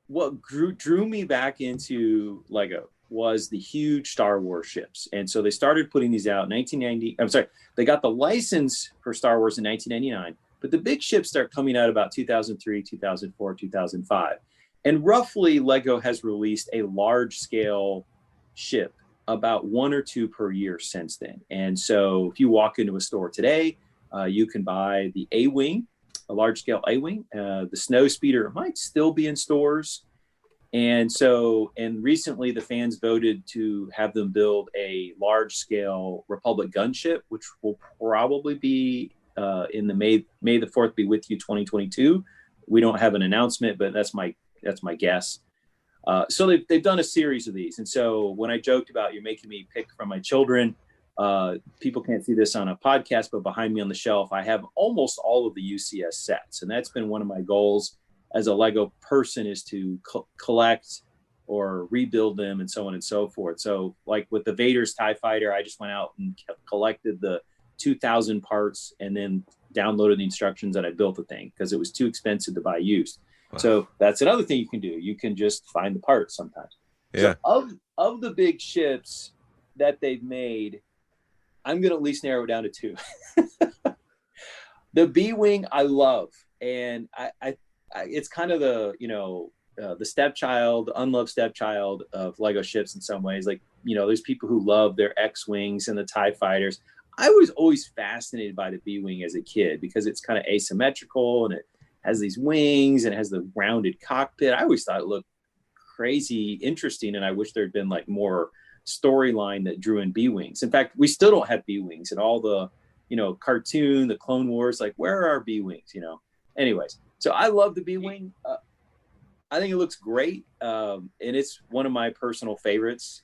[SPEAKER 5] what drew me back into Lego was the huge Star Wars ships. And so they started putting these out in 1990. I'm sorry, they got the license for Star Wars in 1999, but the big ships start coming out about 2003, 2004, 2005. And roughly Lego has released a large scale ship about 1 or 2 per year since then. And so if you walk into a store today, you can buy the A-Wing, a large scale A-Wing. The Snow Speeder might still be in stores. And recently the fans voted to have them build a large scale Republic gunship, which will probably be in the May the 4th be with you 2022. We don't have an announcement, but that's my guess. So they've done a series of these. And so when I joked about you're making me pick from my children, people can't see this on a podcast, but behind me on the shelf, I have almost all of the UCS sets. And that's been one of my goals as a Lego person, is to collect or rebuild them and so on and so forth. So like with the Vader's TIE Fighter, I just went out and collected the 2,000 parts and then downloaded the instructions that I built the thing because it was too expensive to buy used. Wow. So that's another thing you can do. You can just find the parts sometimes. Yeah. So of the big ships that they've made, I'm going to at least narrow it down to 2. The B-Wing I love. And I it's kind of the, the stepchild, unloved stepchild of Lego ships in some ways. Like, there's people who love their X-Wings and the TIE Fighters. I was always fascinated by the B-Wing as a kid because it's kind of asymmetrical and it has these wings and it has the rounded cockpit. I always thought it looked crazy interesting, and I wish there had been like more storyline that drew in B-Wings. In fact, we still don't have B-Wings and all the, cartoon, the Clone Wars, like where are our B-Wings, Anyways, so I love the B-Wing. I think it looks great, and it's one of my personal favorites.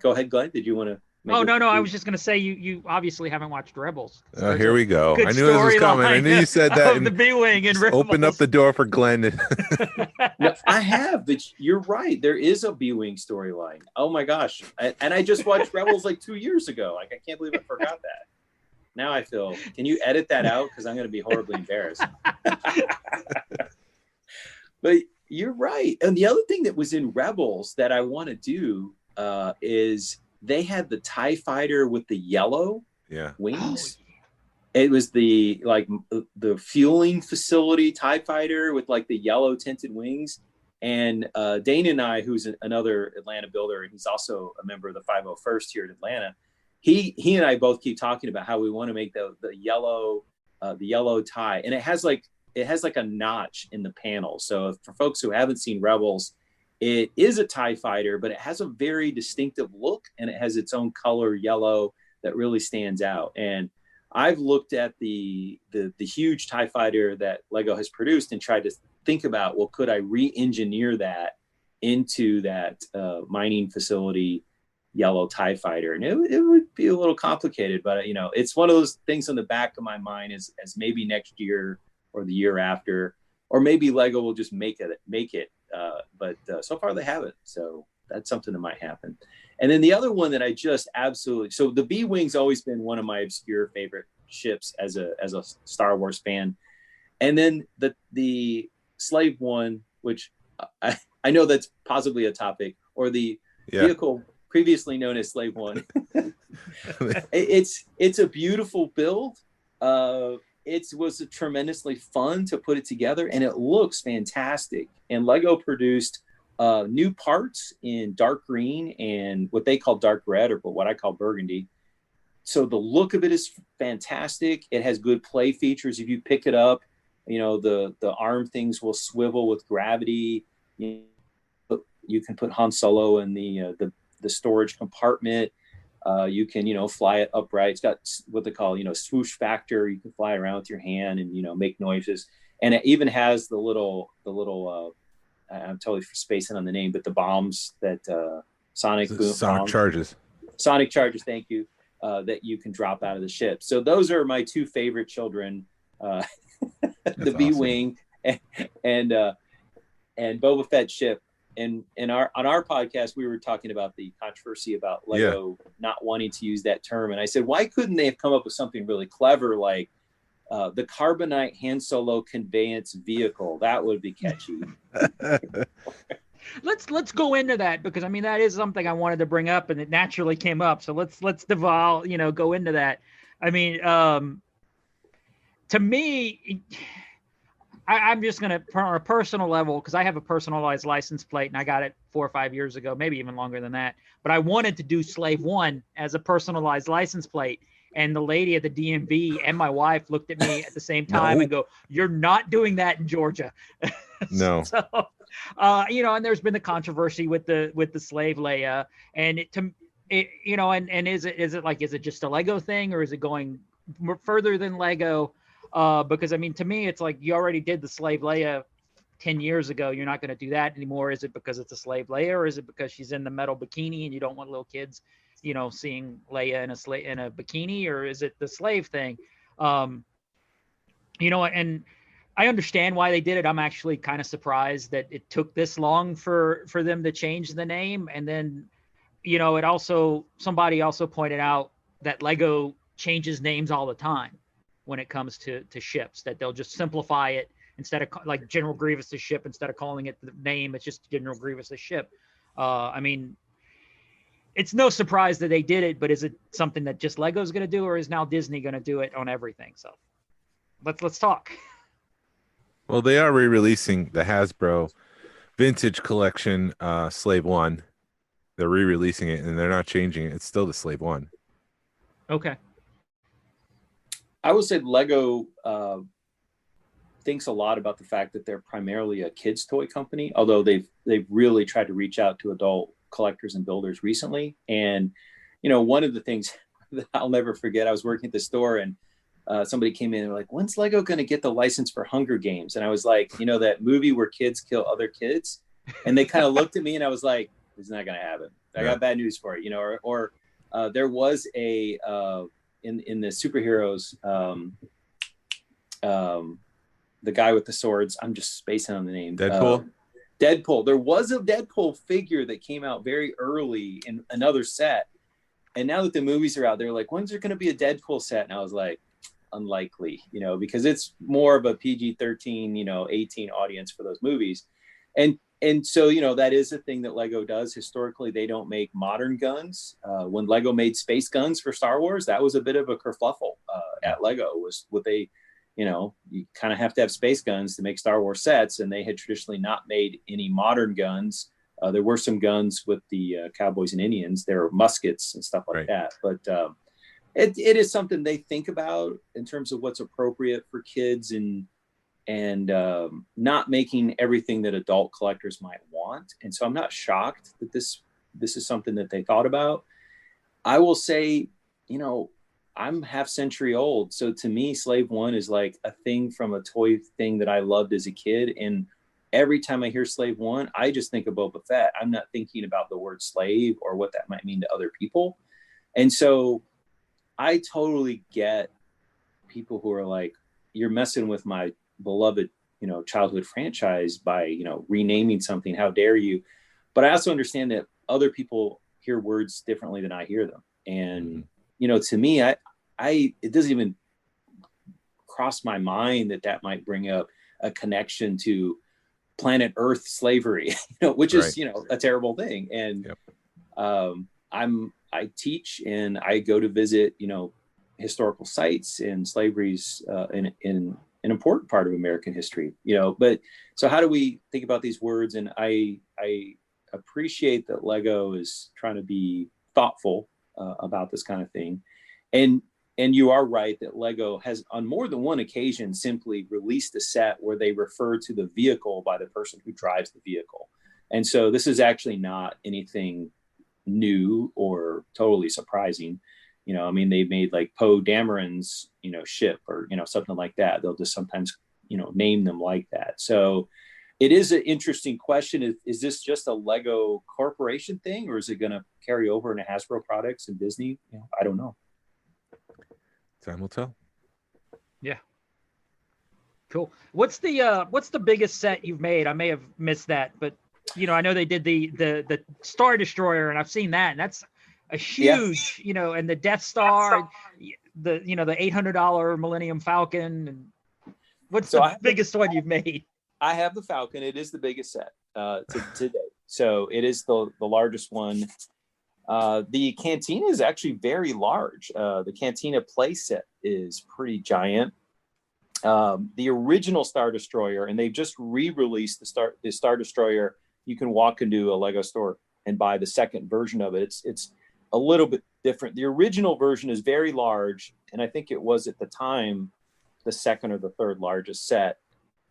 [SPEAKER 5] Go ahead, Glenn. Did you want to?
[SPEAKER 4] Oh, no. I was just going to say you obviously haven't watched Rebels.
[SPEAKER 1] Here we go. I knew this was coming. I knew you said that.
[SPEAKER 4] The B-Wing and Rebels.
[SPEAKER 1] Open up the door for Glenn.
[SPEAKER 5] No, I have, but you're right. There is a B-Wing storyline. Oh my gosh. And I just watched Rebels like 2 years ago. Like, I can't believe I forgot that. Now I feel, can you edit that out? Because I'm going to be horribly embarrassed. But you're right. And the other thing that was in Rebels that I want to do is they had the TIE Fighter with the yellow wings. Oh. It was the fueling facility TIE Fighter with like the yellow tinted wings. And Dane and I, who's another Atlanta builder, and he's also a member of the 501st here in Atlanta, he and I both keep talking about how we want to make the yellow tie, and it has like a notch in the panel. So for folks who haven't seen Rebels, it is a TIE Fighter, but it has a very distinctive look, and it has its own color yellow that really stands out. And I've looked at the huge TIE Fighter that Lego has produced and tried to think about, well, could I re-engineer that into that mining facility yellow TIE Fighter? And it would be a little complicated, but it's one of those things in the back of my mind as maybe next year or the year after, or maybe Lego will just make it. But so far they haven't. So that's something that might happen. And then the other one that I just absolutely, so the B-Wing's always been one of my obscure favorite ships as a Star Wars fan. And then the Slave One, which I know that's possibly a topic, or the vehicle previously known as Slave One. It's a beautiful build. It was tremendously fun to put it together, and it looks fantastic. And Lego produced new parts in dark green and what they call dark red, or what I call burgundy. So the look of it is fantastic. It has good play features. If you pick it up, the arm things will swivel with gravity. You can put Han Solo in the storage compartment. You can, fly it upright. It's got what they call, swoosh factor. You can fly around with your hand and, make noises. And it even has the little, I'm totally spacing on the name, but the bombs that sonic
[SPEAKER 1] charges.
[SPEAKER 5] Sonic charges, thank you, that you can drop out of the ship. So those are my two favorite children, the B-Wing and Boba Fett ship. And on our podcast, we were talking about the controversy about Lego not wanting to use that term. And I said, why couldn't they have come up with something really clever like the Carbonite Han Solo conveyance vehicle? That would be catchy.
[SPEAKER 4] Let's go into that, because I mean that is something I wanted to bring up and it naturally came up. So let's devolve, go into that. I mean, to me, I'm just going to, on a personal level, because I have a personalized license plate and I got it 4 or 5 years ago, maybe even longer than that. But I wanted to do Slave One as a personalized license plate. And the lady at the DMV and my wife looked at me at the same time and go, "You're not doing that in Georgia."
[SPEAKER 1] No.
[SPEAKER 4] So, and there's been the controversy with the Slave Leia, and is it just a Lego thing, or is it going further than Lego? Because I mean, to me, it's like you already did the Slave Leia 10 years ago. You're not going to do that anymore. Is it because it's a Slave Leia, or is it because she's in the metal bikini and you don't want little kids, seeing Leia in a bikini, or is it the slave thing? And I understand why they did it. I'm actually kind of surprised that it took this long for them to change the name. And then, somebody also pointed out that Lego changes names all the time when it comes to ships, that they'll just simplify it instead of like General Grievous's ship, instead of calling it the name, it's just General Grievous's ship. I mean, it's no surprise that they did it, but is it something that just Lego's going to do, or is now Disney going to do it on everything? So let's talk.
[SPEAKER 1] Well, they are re-releasing the Hasbro Vintage Collection Slave One. They're re-releasing it and they're not changing it. It's still the Slave One.
[SPEAKER 4] Okay.
[SPEAKER 5] I would say Lego thinks a lot about the fact that they're primarily a kids' toy company, although they've really tried to reach out to adult collectors and builders recently. And, one of the things that I'll never forget, I was working at the store and somebody came in and they're like, "When's Lego going to get the license for Hunger Games?" And I was like, that movie where kids kill other kids? And they kind of looked at me and I was like, "It's not going to happen. I got bad news for you." Or there was a, in the superheroes, the guy with the swords, I'm just spacing on the name. Deadpool. There was a Deadpool figure that came out very early in another set. And now that the movies are out, they're like, "When's there going to be a Deadpool set?" And I was like, unlikely, because it's more of a PG-13, 18 audience for those movies. And so, that is a thing that Lego does. Historically, they don't make modern guns. When Lego made space guns for Star Wars, that was a bit of a kerfluffle at Lego, was what they, you kind of have to have space guns to make Star Wars sets. And they had traditionally not made any modern guns. There were some guns with the Cowboys and Indians. There were muskets and stuff like that. But it is something they think about in terms of what's appropriate for kids and not making everything that adult collectors might want. And so I'm not shocked that this is something that they thought about. I will say, I'm half century old. So to me, Slave One is like a thing from a toy thing that I loved as a kid. And every time I hear Slave One, I just think of Boba Fett. I'm not thinking about the word slave or what that might mean to other people. And so I totally get people who are like, "You're messing with my beloved, childhood franchise by, renaming something. How dare you?" But I also understand that other people hear words differently than I hear them. And, to me, it doesn't even cross my mind that might bring up a connection to planet Earth slavery, which is, a terrible thing. And I teach and I go to visit, historical sites, and slavery's in an important part of American history, but so how do we think about these words? And I appreciate that Lego is trying to be thoughtful about this kind of thing. And you are right that Lego has on more than one occasion simply released a set where they refer to the vehicle by the person who drives the vehicle. And so this is actually not anything new or totally surprising. I mean, they made like Poe Dameron's, ship or, something like that. They'll just sometimes, name them like that. So it is an interesting question. Is this just a Lego corporation thing, or is it going to carry over into Hasbro products and Disney? I don't know.
[SPEAKER 1] Time will tell.
[SPEAKER 4] Yeah. Cool. What's the biggest set you've made? I may have missed that, but I know they did the Star Destroyer, and I've seen that, and that's a huge, and the Death Star, the $800 Millennium Falcon. And what's the biggest one you've made?
[SPEAKER 5] I have the Falcon. It is the biggest set to date. So it is the largest one. The Cantina is actually very large. The Cantina play set is pretty giant. The original Star Destroyer, and they've just re-released the Star Destroyer. You can walk into a Lego store and buy the second version of it. It's a little bit different. The original version is very large, and I think it was at the time the second or the third largest set.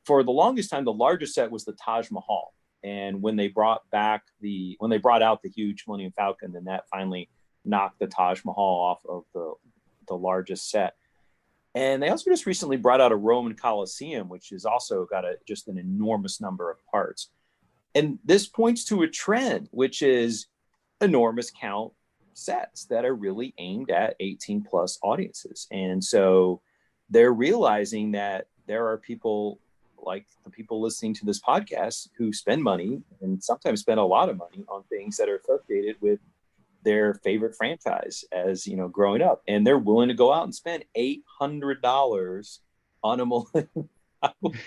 [SPEAKER 5] For the longest time, the largest set was the Taj Mahal. And when they brought out the huge Millennium Falcon, then that finally knocked the Taj Mahal off of the largest set. And they also just recently brought out a Roman Colosseum, which has also got just an enormous number of parts. And this points to a trend, which is enormous count sets that are really aimed at 18 plus audiences. And so they're realizing that there are people like the people listening to this podcast who spend money, and sometimes spend a lot of money, on things that are associated with their favorite franchise as, growing up. And they're willing to go out and spend $800 on a Millennium Falcon.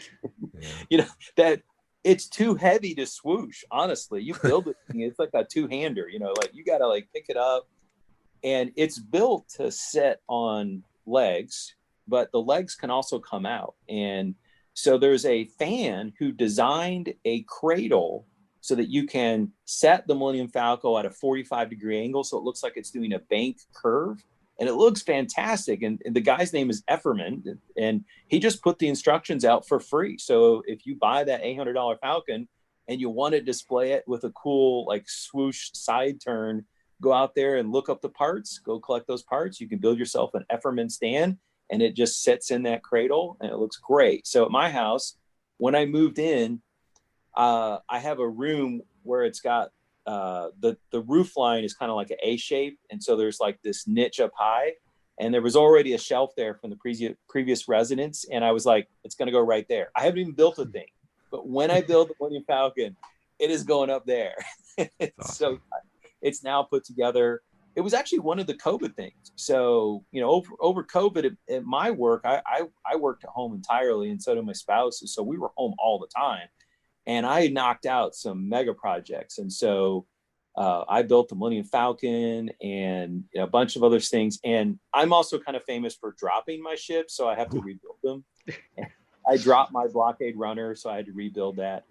[SPEAKER 5] That it's too heavy to swoosh. Honestly, you build it, it's like a two-hander, like you got to pick it up, and it's built to sit on legs, but the legs can also come out. And so there's a fan who designed a cradle so that you can set the Millennium Falcon at a 45-degree angle, so it looks like it's doing a bank curve. And it looks fantastic. And the guy's name is Efferman, and he just put the instructions out for free. So if you buy that $800 Falcon and you want to display it with a cool swoosh side turn, go out there and look up the parts, go collect those parts. You can build yourself an Efferman stand, and it just sits in that cradle, and it looks great. So at my house, when I moved in, I have a room where it's got the roof line is kind of like an A shape. And so there's this niche up high, and there was already a shelf there from the previous residents. And I was like, it's going to go right there. I haven't even built a thing, but when I build the Millennium Falcon, it is going up there. So it's now put together. It was actually one of the COVID things. So, over COVID at my work, I worked at home entirely, and so did my spouse. So we were home all the time. And I knocked out some mega projects. And so I built the Millennium Falcon and a bunch of other things. And I'm also kind of famous for dropping my ships, so I have to rebuild them. I dropped my blockade runner, so I had to rebuild that.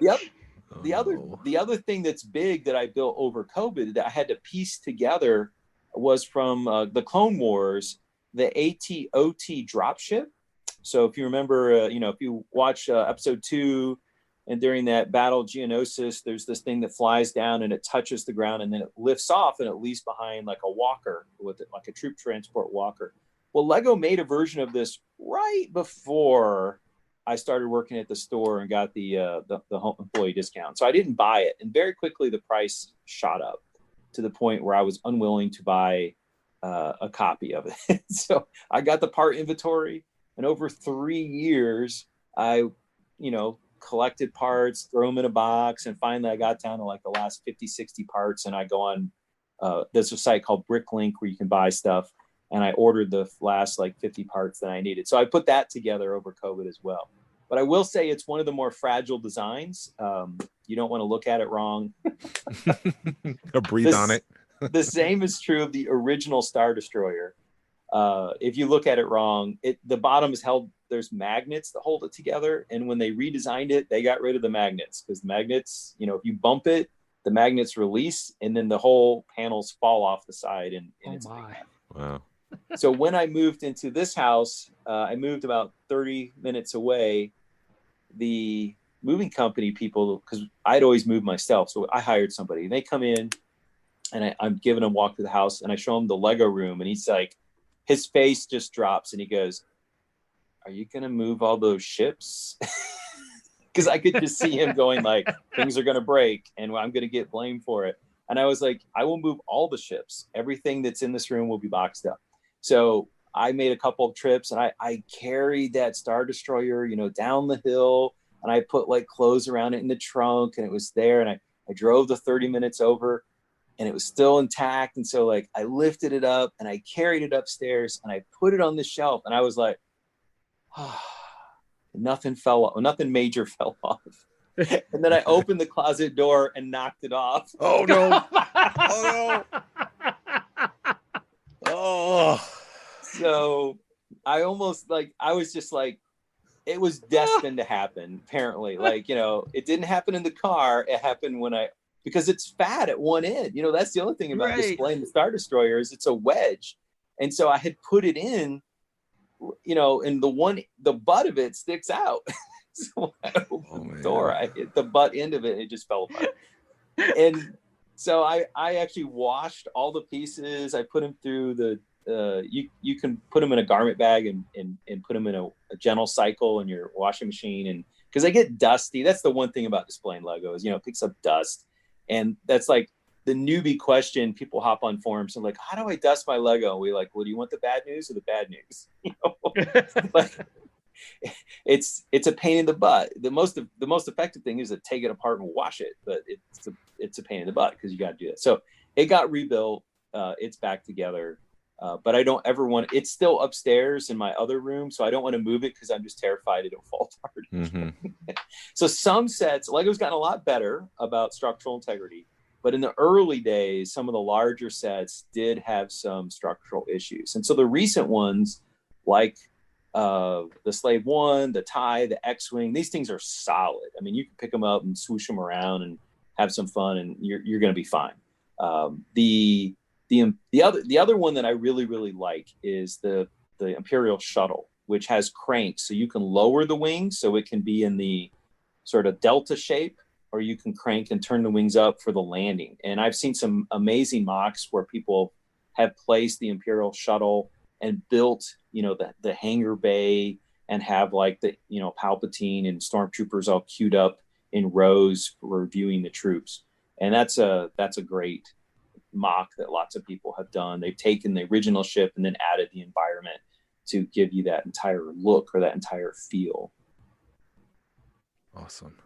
[SPEAKER 5] The other thing that's big that I built over COVID that I had to piece together was from the Clone Wars, the AT-OT dropship. So if you remember, if you watch episode 2, and during that battle Geonosis, there's this thing that flies down and it touches the ground, and then it lifts off and it leaves behind a walker with it, like a troop transport walker. Well, Lego made a version of this right before I started working at the store and got the home employee discount. So I didn't buy it, and very quickly the price shot up to the point where I was unwilling to buy a copy of it. So I got the part inventory, and over 3 years, I, collected parts, throw them in a box, and finally I got down to the last 50, 60 parts, and I go on, there's a site called Bricklink where you can buy stuff, and I ordered the last 50 parts that I needed. So I put that together over COVID as well. But I will say it's one of the more fragile designs. You don't want to look at it wrong.
[SPEAKER 1] Or breathe on it.
[SPEAKER 5] The same is true of the original Star Destroyer. If you look at it wrong, the bottom is held. There's magnets that hold it together. And when they redesigned it, they got rid of the magnets, because magnets, if you bump it, the magnets release, and then the whole panels fall off the side. And it's
[SPEAKER 1] wow.
[SPEAKER 5] So when I moved into this house, I moved about 30 minutes away. The moving company people, because I'd always move myself, so I hired somebody. They come in, and I'm giving him a walk through the house, and I show him the Lego room, and he's like, his face just drops, and he goes, "Are you gonna move all those ships?" Because I could just see him going like, things are gonna break, and I'm gonna get blamed for it. And I was like, I will move all the ships. Everything that's in this room will be boxed up. So I made a couple of trips, and I carried that Star Destroyer, down the hill, and I put like clothes around it in the trunk, and it was there, and I drove the 30 minutes over, and it was still intact. And so like I lifted it up and I carried it upstairs and I put it on the shelf, and I was like, nothing major fell off. And then I opened the closet door and knocked it off.
[SPEAKER 1] Oh no. Oh no. Oh.
[SPEAKER 5] So I was just like, it was destined to happen, apparently. Like, it didn't happen in the car. It happened because it's fat at one end. That's the other thing about displaying the Star Destroyer is it's a wedge. And so I had put it in, and the butt of it sticks out. So I opened the door, I hit the butt end of it, and it just fell apart. And so I actually washed all the pieces. I put them through you can put them in a garment bag and put them in a gentle cycle in your washing machine. And because they get dusty, that's the one thing about displaying Lego is, it picks up dust. And that's like the newbie question. People hop on forums and like, how do I dust my Lego? And we like, well, do you want the bad news or the bad news? Like, it's a pain in the butt. The most effective thing is to take it apart and wash it, but it's a pain in the butt because you got to do that. So it got rebuilt. It's back together. But I don't ever want it's still upstairs in my other room, so I don't want to move it because I'm just terrified it'll fall apart. Mm-hmm. So some sets, Lego's gotten a lot better about structural integrity, but in the early days, some of the larger sets did have some structural issues. And so the recent ones, like the Slave One, the TIE, the X-Wing, these things are solid. I mean, you can pick them up and swoosh them around and have some fun, and you're going to be fine. The other one that I really, really like is the Imperial Shuttle, which has cranks. So you can lower the wings so it can be in the sort of delta shape, or you can crank and turn the wings up for the landing. And I've seen some amazing mocks where people have placed the Imperial Shuttle and built, the hangar bay and have like the, Palpatine and stormtroopers all queued up in rows for reviewing the troops. And that's a great mock that lots of people have done. They've taken the original ship and then added the environment to give you that entire look or that entire feel.
[SPEAKER 1] Awesome.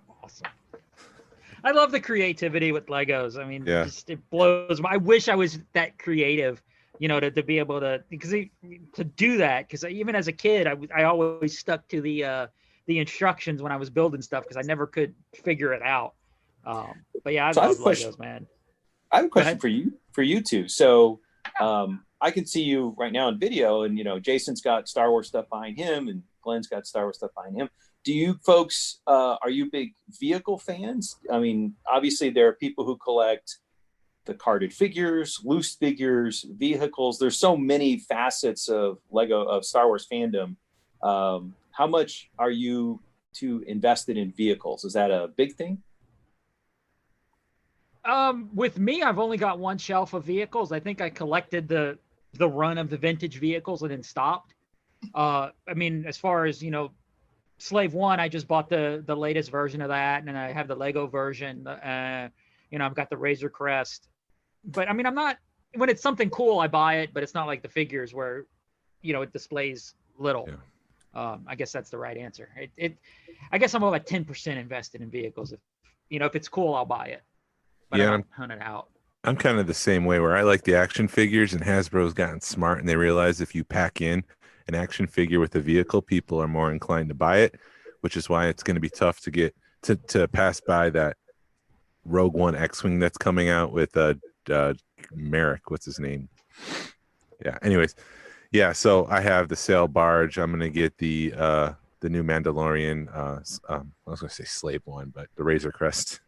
[SPEAKER 4] I love the creativity with Legos. I mean, just, it blows. I wish I was that creative, to be able to, to do that. Because even as a kid, I always stuck to the instructions when I was building stuff because I never could figure it out. But yeah, I love Legos, man.
[SPEAKER 5] I have a question for you two. So I can see you right now in video, and Jason's got Star Wars stuff behind him, and Glen's got Star Wars stuff behind him. Do you folks are you big vehicle fans? I mean, obviously there are people who collect the carded figures, loose figures, vehicles. There's so many facets of Star Wars fandom. How much are you two invested in vehicles? Is that a big thing?
[SPEAKER 4] With me, I've only got one shelf of vehicles. I think I collected the run of the vintage vehicles and then stopped. I mean, as far as, Slave One, I just bought the latest version of that, and I have the Lego version. I've got the Razor Crest. But I mean, when it's something cool, I buy it, but it's not like the figures where, it displays little. Yeah. I guess that's the right answer. I guess I'm about 10% invested in vehicles. If it's cool, I'll buy it. But I'm hunting out.
[SPEAKER 1] I'm kind of the same way where I like the action figures, and Hasbro's gotten smart and they realize if you pack in an action figure with a vehicle, people are more inclined to buy it, which is why it's going to be tough to get to pass by that Rogue One X-Wing that's coming out with Merrick. What's his name? Yeah. Anyways. Yeah. So I have the sail barge. I'm going to get the new Mandalorian. I was going to say Slave One, but the Razor Crest.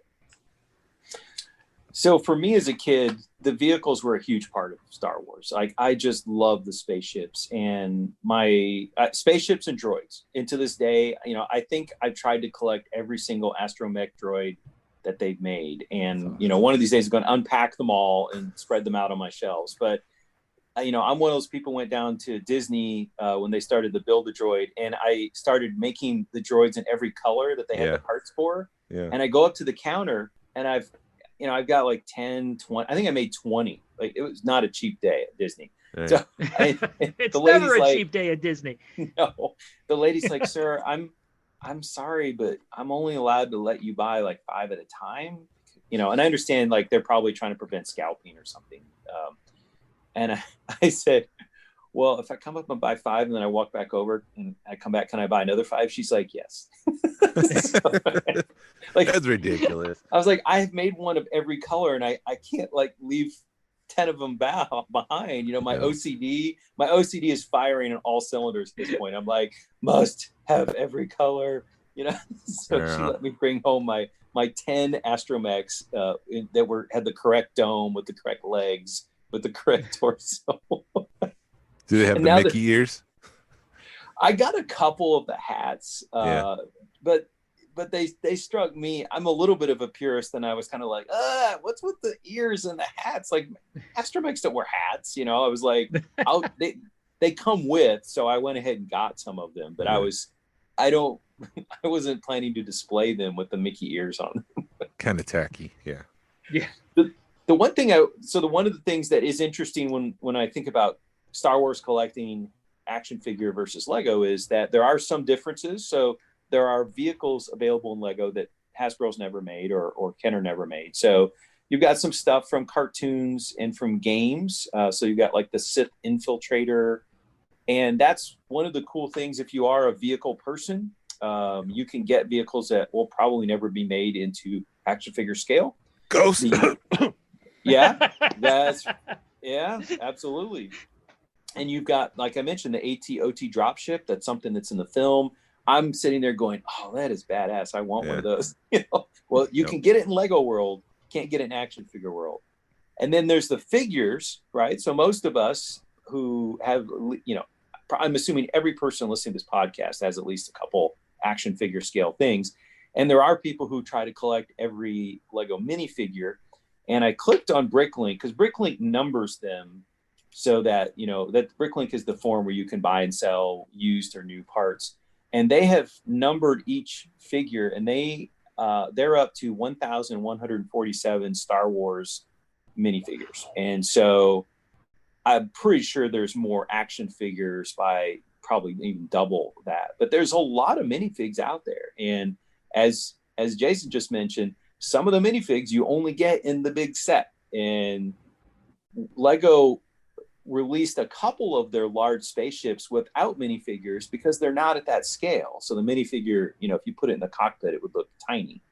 [SPEAKER 5] So for me as a kid, the vehicles were a huge part of Star Wars. Like I just love the spaceships and my spaceships and droids. And to this day, I think I've tried to collect every single astromech droid that they've made. And, you know, one of these days I'm going to unpack them all and spread them out on my shelves. But, you know, I'm one of those people who went down to Disney when they started the Build-A-Droid, and I started making the droids in every color that they had the parts for. Yeah. And I go up to the counter and I've got like 10, 20, I think I made 20. Like, it was not a cheap day at Disney. Right. So
[SPEAKER 4] it's never a cheap day at Disney.
[SPEAKER 5] No, the lady's like, sir, I'm sorry, but I'm only allowed to let you buy like 5 at a time, you know. And I understand, like, they're probably trying to prevent scalping or something. And I said, well, if I come up and buy 5 and then I walk back over and I come back, can I buy another 5? She's like, yes. So, like,
[SPEAKER 1] that's ridiculous.
[SPEAKER 5] I was like, I have made one of every color, and I can't like leave 10 of them behind. You know, my OCD is firing on all cylinders at this point. I'm like, must have every color, you know. So she let me bring home my 10 astromechs that had the correct dome with the correct legs with the correct torso.
[SPEAKER 1] Do they have the Mickey ears?
[SPEAKER 5] I got a couple of the hats, but they struck me. I'm a little bit of a purist, and I was kind of like, what's with the ears and the hats? Like, astromechs don't wear hats, you know. I was like, they come with, so I went ahead and got some of them, but I wasn't planning to display them with the Mickey ears on them.
[SPEAKER 1] Kind of tacky, yeah.
[SPEAKER 5] The one thing one of the things that is interesting when I think about Star Wars collecting action figure versus Lego is that there are some differences. So there are vehicles available in Lego that Hasbro's never made or Kenner never made. So you've got some stuff from cartoons and from games. So you've got like the Sith Infiltrator. And that's one of the cool things. If you are a vehicle person, you can get vehicles that will probably never be made into action figure scale.
[SPEAKER 1] Ghost.
[SPEAKER 5] Yeah, absolutely. And you've got, like I mentioned, the AT-OT dropship. That's something that's in the film. I'm sitting there going, oh, that is badass. I want one of those. You know? Well, you can get it in Lego world, can't get it in action figure world. And then there's the figures, right? So most of us who have, you know, I'm assuming every person listening to this podcast has at least a couple action figure scale things. And there are people who try to collect every Lego minifigure. And I clicked on Bricklink because Bricklink numbers them so that, you know, that Bricklink is the form where you can buy and sell used or new parts. And they have numbered each figure, and they're up to 1,147 Star Wars minifigures. And so I'm pretty sure there's more action figures by probably even double that. But there's a lot of minifigs out there. And as Jason just mentioned, some of the minifigs you only get in the big set. And Lego released a couple of their large spaceships without minifigures because they're not at that scale. So the minifigure, you know, if you put it in the cockpit, it would look tiny.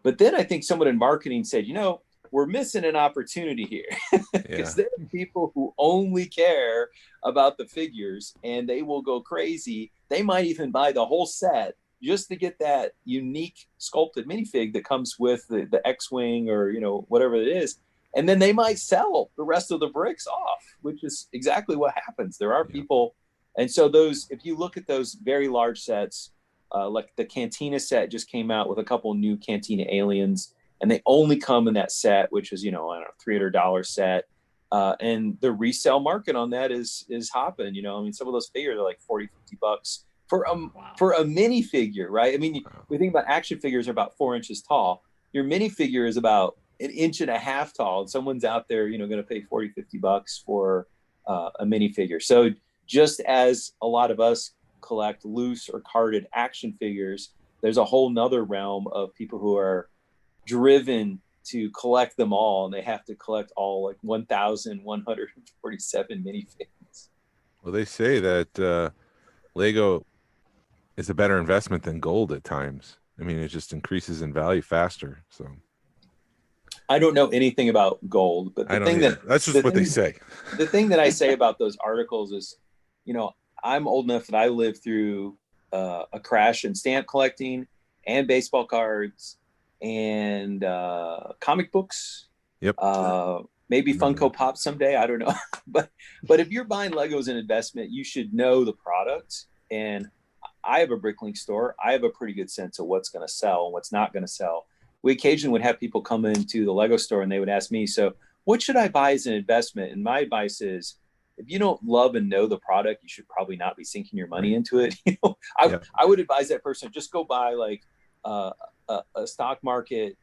[SPEAKER 5] But then I think someone in marketing said, you know, we're missing an opportunity here because there are people who only care about the figures and they will go crazy. They might even buy the whole set just to get that unique sculpted minifig that comes with the X-Wing or, you know, whatever it is. And then they might sell the rest of the bricks off, which is exactly what happens. There are people. And so those, if you look at those very large sets, like the Cantina set just came out with a couple new Cantina aliens, and they only come in that set, which is, you know, I don't know, $300 set. And the resale market on that is hopping. You know, I mean, some of those figures are like $40, $50 for a minifigure, right? I mean, we think about action figures are about 4 inches tall. Your minifigure is about 1.5 inches tall, and someone's out there, you know, going to pay $40, $50 for a minifigure. So just as a lot of us collect loose or carded action figures, there's a whole nother realm of people who are driven to collect them all, and they have to collect all like 1,147 minifigs.
[SPEAKER 1] Well, they say that Lego is a better investment than gold at times. I mean, it just increases in value faster. So
[SPEAKER 5] I don't know anything about gold, but
[SPEAKER 1] that's just what they say.
[SPEAKER 5] The thing that I say about those articles is, you know, I'm old enough that I lived through a crash in stamp collecting and baseball cards and comic books.
[SPEAKER 1] Yep.
[SPEAKER 5] Maybe Funko Pop someday. I don't know. but if you're buying Lego as an investment, you should know the product. And I have a Bricklink store. I have a pretty good sense of what's going to sell and what's not going to sell. we occasionally would have people come into the Lego store and they would ask me, so what should I buy as an investment? And my advice is, if you don't love and know the product, you should probably not be sinking your money into it. I would advise that person, just go buy like a stock market,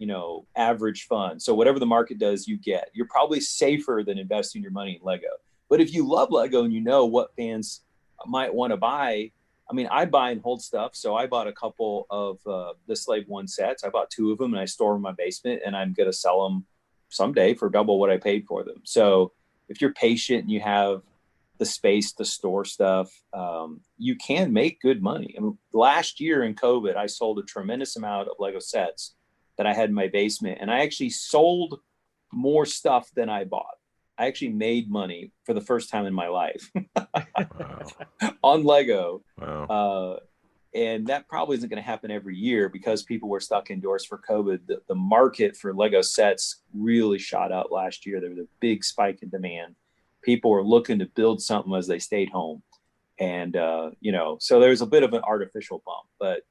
[SPEAKER 5] average fund. So whatever the market does, you get. You're probably safer than investing your money in Lego. But if you love Lego and you know what fans might want to buy, I mean, I buy and hold stuff. So I bought a couple of the Slave One sets. I bought 2 of them and I store them in my basement, and I'm going to sell them someday for double what I paid for them. So if you're patient and you have the space to store stuff, you can make good money. I mean, last year in COVID, I sold a tremendous amount of Lego sets that I had in my basement, and I actually sold more stuff than I bought. I actually made money for the first time in my life on Lego.
[SPEAKER 1] Wow.
[SPEAKER 5] And that probably isn't going to happen every year because people were stuck indoors for COVID. The market for Lego sets really shot up last year. There was a big spike in demand. People were looking to build something as they stayed home. And, so there's a bit of an artificial bump, but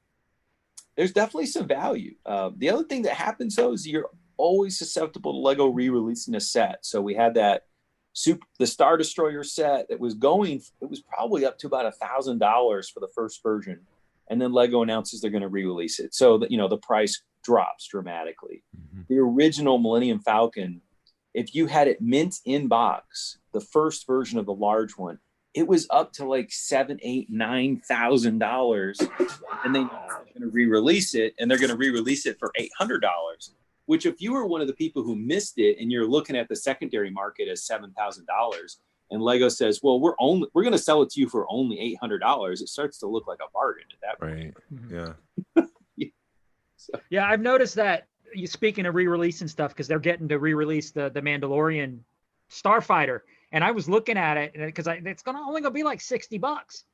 [SPEAKER 5] there's definitely some value. The other thing that happens, though, is you're always susceptible to Lego re-releasing a set. So we had the Star Destroyer set that was it was probably up to about $1,000 for the first version. And then Lego announces they're going to re-release it. So that, the price drops dramatically. Mm-hmm. The original Millennium Falcon, if you had it mint in box, the first version of the large one, it was up to like $7,000, $8,000, $9,000. And they're going to re-release it, and they're going to re-release it for $800. Which, if you were one of the people who missed it and you're looking at the secondary market as $7,000, and Lego says, well, we're going to sell it to you for only $800, it starts to look like a bargain at that point.
[SPEAKER 1] Right. Yeah.
[SPEAKER 4] Yeah, I've noticed that. Speaking of re-releasing stuff, because they're getting to re-release the Mandalorian Starfighter, and I was looking at it because it's only gonna be like $60,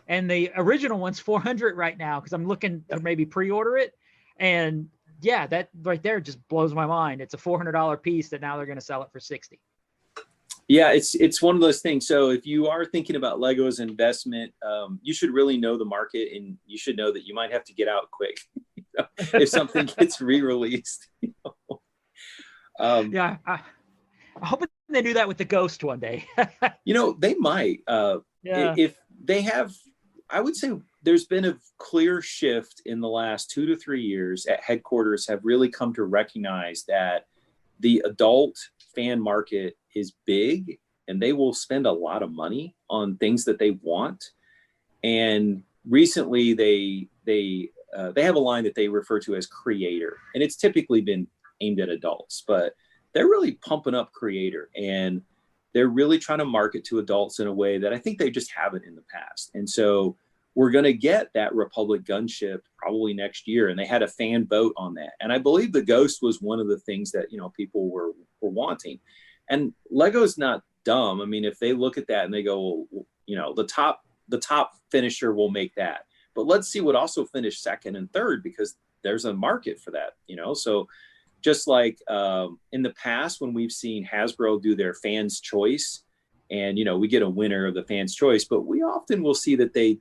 [SPEAKER 4] and the original one's $400 right now because I'm looking to maybe pre-order it, and yeah, that right there just blows my mind. It's a $400 piece that now they're going to sell it for $60.
[SPEAKER 5] Yeah, it's one of those things. So if you are thinking about Lego as an investment, you should really know the market, and you should know that you might have to get out quick if something gets re-released.
[SPEAKER 4] Yeah, I hope they do that with the Ghost one day.
[SPEAKER 5] They might. If they have, I would say there's been a clear shift in the last 2 to 3 years at headquarters have really come to recognize that the adult fan market is big, and they will spend a lot of money on things that they want. And recently they have a line that they refer to as Creator, and it's typically been aimed at adults, but they're really pumping up Creator, and they're really trying to market to adults in a way that I think they just haven't in the past. And so we're going to get that Republic gunship probably next year. And they had a fan vote on that. And I believe the Ghost was one of the things that, people were wanting. And Lego's not dumb. I mean, if they look at that and they go, well, the top finisher will make that. But let's see what also finished second and third, because there's a market for that, So just like in the past, when we've seen Hasbro do their fans' choice, and we get a winner of the fans' choice, but we often will see that they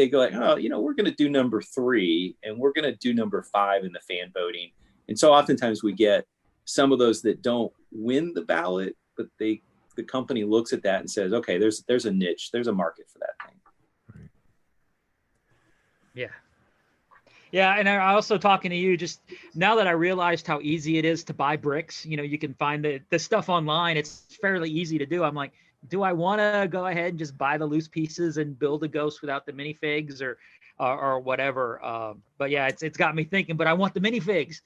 [SPEAKER 5] go like, oh, we're going to do number 3 and we're going to do number 5 in the fan voting. And so oftentimes we get some of those that don't win the ballot, but the company looks at that and says, okay, there's a niche, there's a market for that thing.
[SPEAKER 1] Right.
[SPEAKER 4] Yeah. Yeah, and I also talking to you, just now that I realized how easy it is to buy bricks, you can find the stuff online. It's fairly easy to do. I'm like, do I want to go ahead and just buy the loose pieces and build a Ghost without the minifigs or whatever? But yeah, it's got me thinking, but I want the minifigs.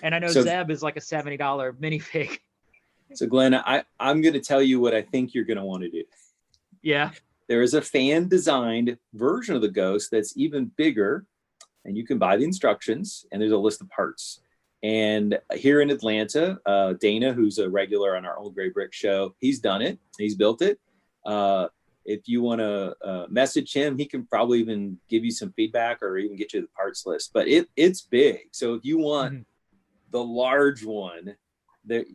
[SPEAKER 4] And I know Zeb is like a $70 minifig.
[SPEAKER 5] So Glenn, I'm going to tell you what I think you're going to want to do.
[SPEAKER 4] Yeah.
[SPEAKER 5] There is a fan designed version of the Ghost that's even bigger, and you can buy the instructions, and there's a list of parts. And here in Atlanta, Dana, who's a regular on our Old Gray Brick show, he's done it. He's built it. If you want to message him, he can probably even give you some feedback or even get you the parts list. But it's big. So if you want the large one,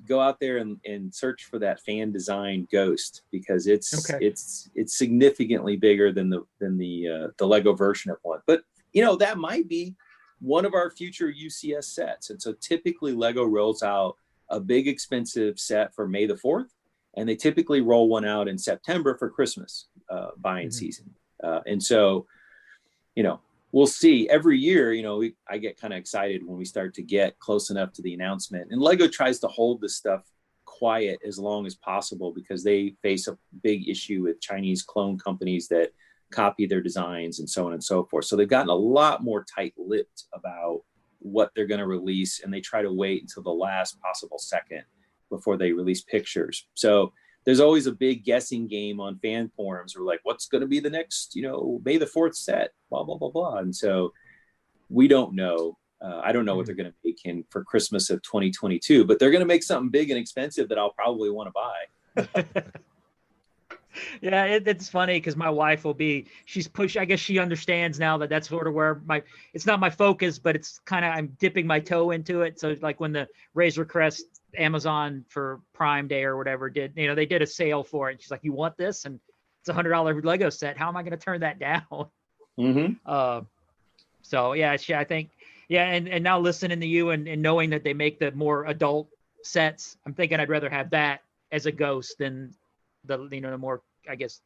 [SPEAKER 5] go out there and search for that fan design Ghost, because it's significantly bigger than the Lego version of one. But that might be one of our future UCS sets. And so typically Lego rolls out a big expensive set for May the 4th, and they typically roll one out in September for Christmas buying season. And so, you know, we'll see every year, you know, I get kind of excited when we start to get close enough to the announcement, and Lego tries to hold this stuff quiet as long as possible because they face a big issue with Chinese clone companies that copy their designs and so on and so forth. So they've gotten a lot more tight-lipped about what they're going to release, and they try to wait until the last possible second before they release pictures. So there's always a big guessing game on fan forums. We're like, what's going to be the next, you know, May the 4th set, blah, blah, blah, blah. And so we don't know. I don't know what they're going to make in for Christmas of 2022, but they're going to make something big and expensive that I'll probably want to buy.
[SPEAKER 4] Yeah, it's funny because my wife she's pushed. I guess she understands now that that's sort of where it's not my focus, but it's kind of, I'm dipping my toe into it. So like when the Razor Crest Amazon for Prime Day or whatever they did a sale for it. She's like, you want this? And it's $100 Lego set. How am I going to turn that down? So yeah, I think, yeah. And now listening to you and knowing that they make the more adult sets, I'm thinking I'd rather have that as a ghost than the more, I guess,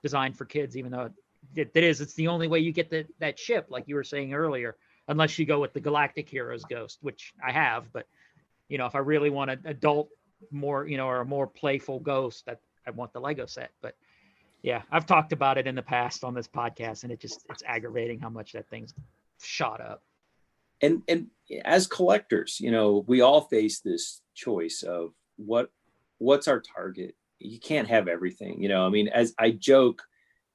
[SPEAKER 4] designed for kids, even though it's the only way you get that ship, like you were saying earlier, unless you go with the Galactic Heroes ghost, which I have. But, you know, if I really want an adult, more, you know, or a more playful ghost, that I want the Lego set. But yeah, I've talked about it in the past on this podcast, and it's aggravating how much that thing's shot up.
[SPEAKER 5] And as collectors, you know, we all face this choice of what's our target. You can't have everything, you know. I mean, as I joke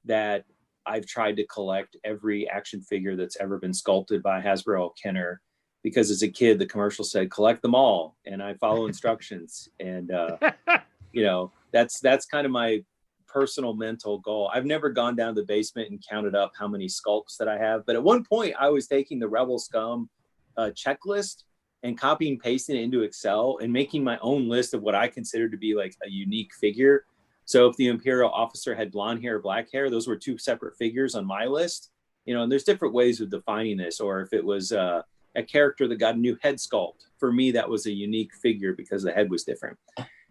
[SPEAKER 5] that I've tried to collect every action figure that's ever been sculpted by Hasbro or Kenner, because as a kid, the commercial said, collect them all. And I follow instructions. And, you know, that's kind of my personal mental goal. I've never gone down to the basement and counted up how many sculpts that I have. But at one point I was taking the Rebel Scum checklist and copying, pasting it into Excel and making my own list of what I consider to be like a unique figure. So if the Imperial officer had blonde hair or black hair, those were two separate figures on my list, you know, and there's different ways of defining this. Or if it was a character that got a new head sculpt, for me, that was a unique figure because the head was different.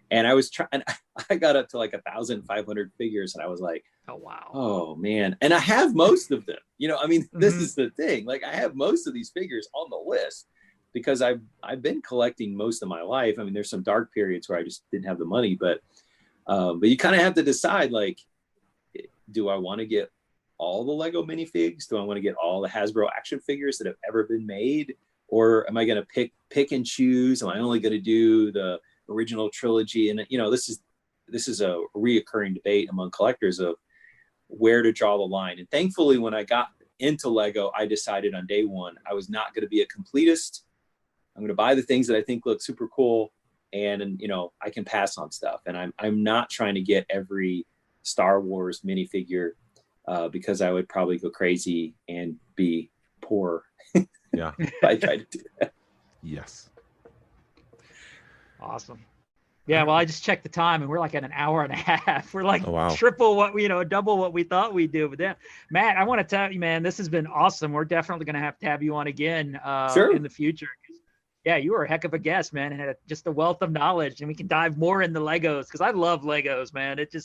[SPEAKER 5] And I was trying, I got up to like 1,500 figures, and I was like,
[SPEAKER 4] oh, wow.
[SPEAKER 5] Oh man. And I have most of them, you know, I mean, this is the thing. Like I have most of these figures on the list, because I've been collecting most of my life. I mean, there's some dark periods where I just didn't have the money, but you kind of have to decide, like, do I want to get all the Lego minifigs? Do I want to get all the Hasbro action figures that have ever been made? Or am I going to pick and choose? Am I only going to do the original trilogy? And, you know, this is a reoccurring debate among collectors of where to draw the line. And thankfully, when I got into Lego, I decided on day one, I was not going to be a completist. I'm going to buy the things that I think look super cool, and you know, I can pass on stuff. And I'm not trying to get every Star Wars minifigure because I would probably go crazy and be poor.
[SPEAKER 1] Yeah,
[SPEAKER 5] if I tried to do that.
[SPEAKER 1] Yes.
[SPEAKER 4] Awesome. Yeah, well, I just checked the time, and we're like at an hour and a half. We're like
[SPEAKER 1] wow.
[SPEAKER 4] triple what double what we thought we'd do. But yeah, Matt, I want to tell you, man, this has been awesome. We're definitely going to have you on again
[SPEAKER 5] sure.
[SPEAKER 4] in the future. Yeah, you were a heck of a guest, man, and had just a wealth of knowledge, and we can dive more into Legos, because I love Legos, man. It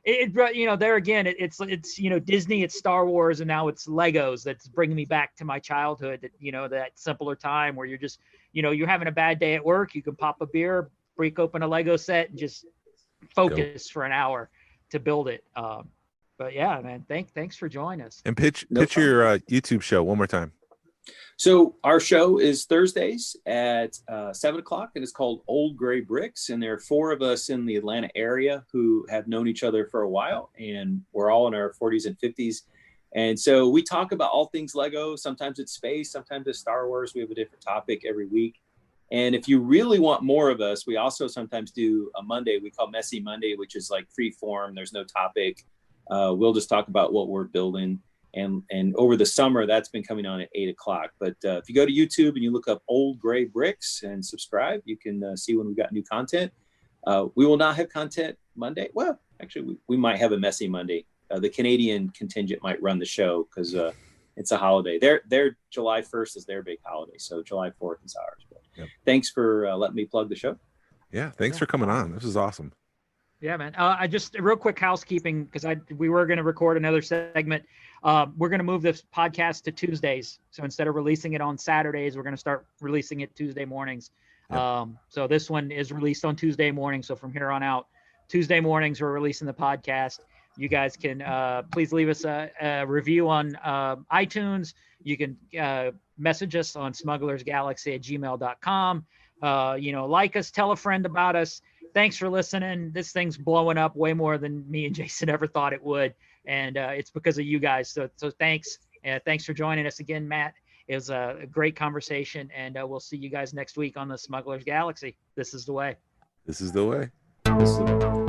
[SPEAKER 4] you know, there again, it's you know, Disney, it's Star Wars, and now it's Legos that's bringing me back to my childhood. That, you know, that simpler time where you're just, you know, you're having a bad day at work, you can pop a beer, break open a Lego set, and just focus for an hour to build it. But yeah, man, thanks for joining us.
[SPEAKER 1] And pitch your YouTube show one more time.
[SPEAKER 5] So our show is Thursdays at 7:00, and it's called Old Gray Bricks. And there are 4 of us in the Atlanta area who have known each other for a while, and we're all in our 40s and 50s. And so we talk about all things Lego. Sometimes it's space, sometimes it's Star Wars. We have a different topic every week. And if you really want more of us, we also sometimes do a Monday we call Messy Monday, which is like free form. There's no topic. We'll just talk about what we're building. And over the summer, that's been coming on at 8:00. But if you go to YouTube and you look up Old Gray Bricks and subscribe, you can see when we've got new content. We will not have content Monday. Well, actually, we might have a Messy Monday. The Canadian contingent might run the show because it's a holiday. Their July 1st is their big holiday, so July 4th is ours. But thanks for letting me plug the show.
[SPEAKER 1] Yeah, thanks for coming on. This is awesome.
[SPEAKER 4] Yeah, man. I just real quick housekeeping, because we were going to record another segment. We're going to move this podcast to Tuesdays. So instead of releasing it on Saturdays, we're going to start releasing it Tuesday mornings. Yep. So this one is released on Tuesday morning. So from here on out, Tuesday mornings, we're releasing the podcast. You guys can please leave us a review on iTunes. You can message us on smugglersgalaxy@gmail.com. Like us, tell a friend about us. Thanks for listening. This thing's blowing up way more than me and Jason ever thought it would. And it's because of you guys. So thanks. Thanks for joining us again, Matt. It was a great conversation, and we'll see you guys next week on the Smuggler's Galaxy. This is the way.
[SPEAKER 1] This is the way.
[SPEAKER 5] This is the way.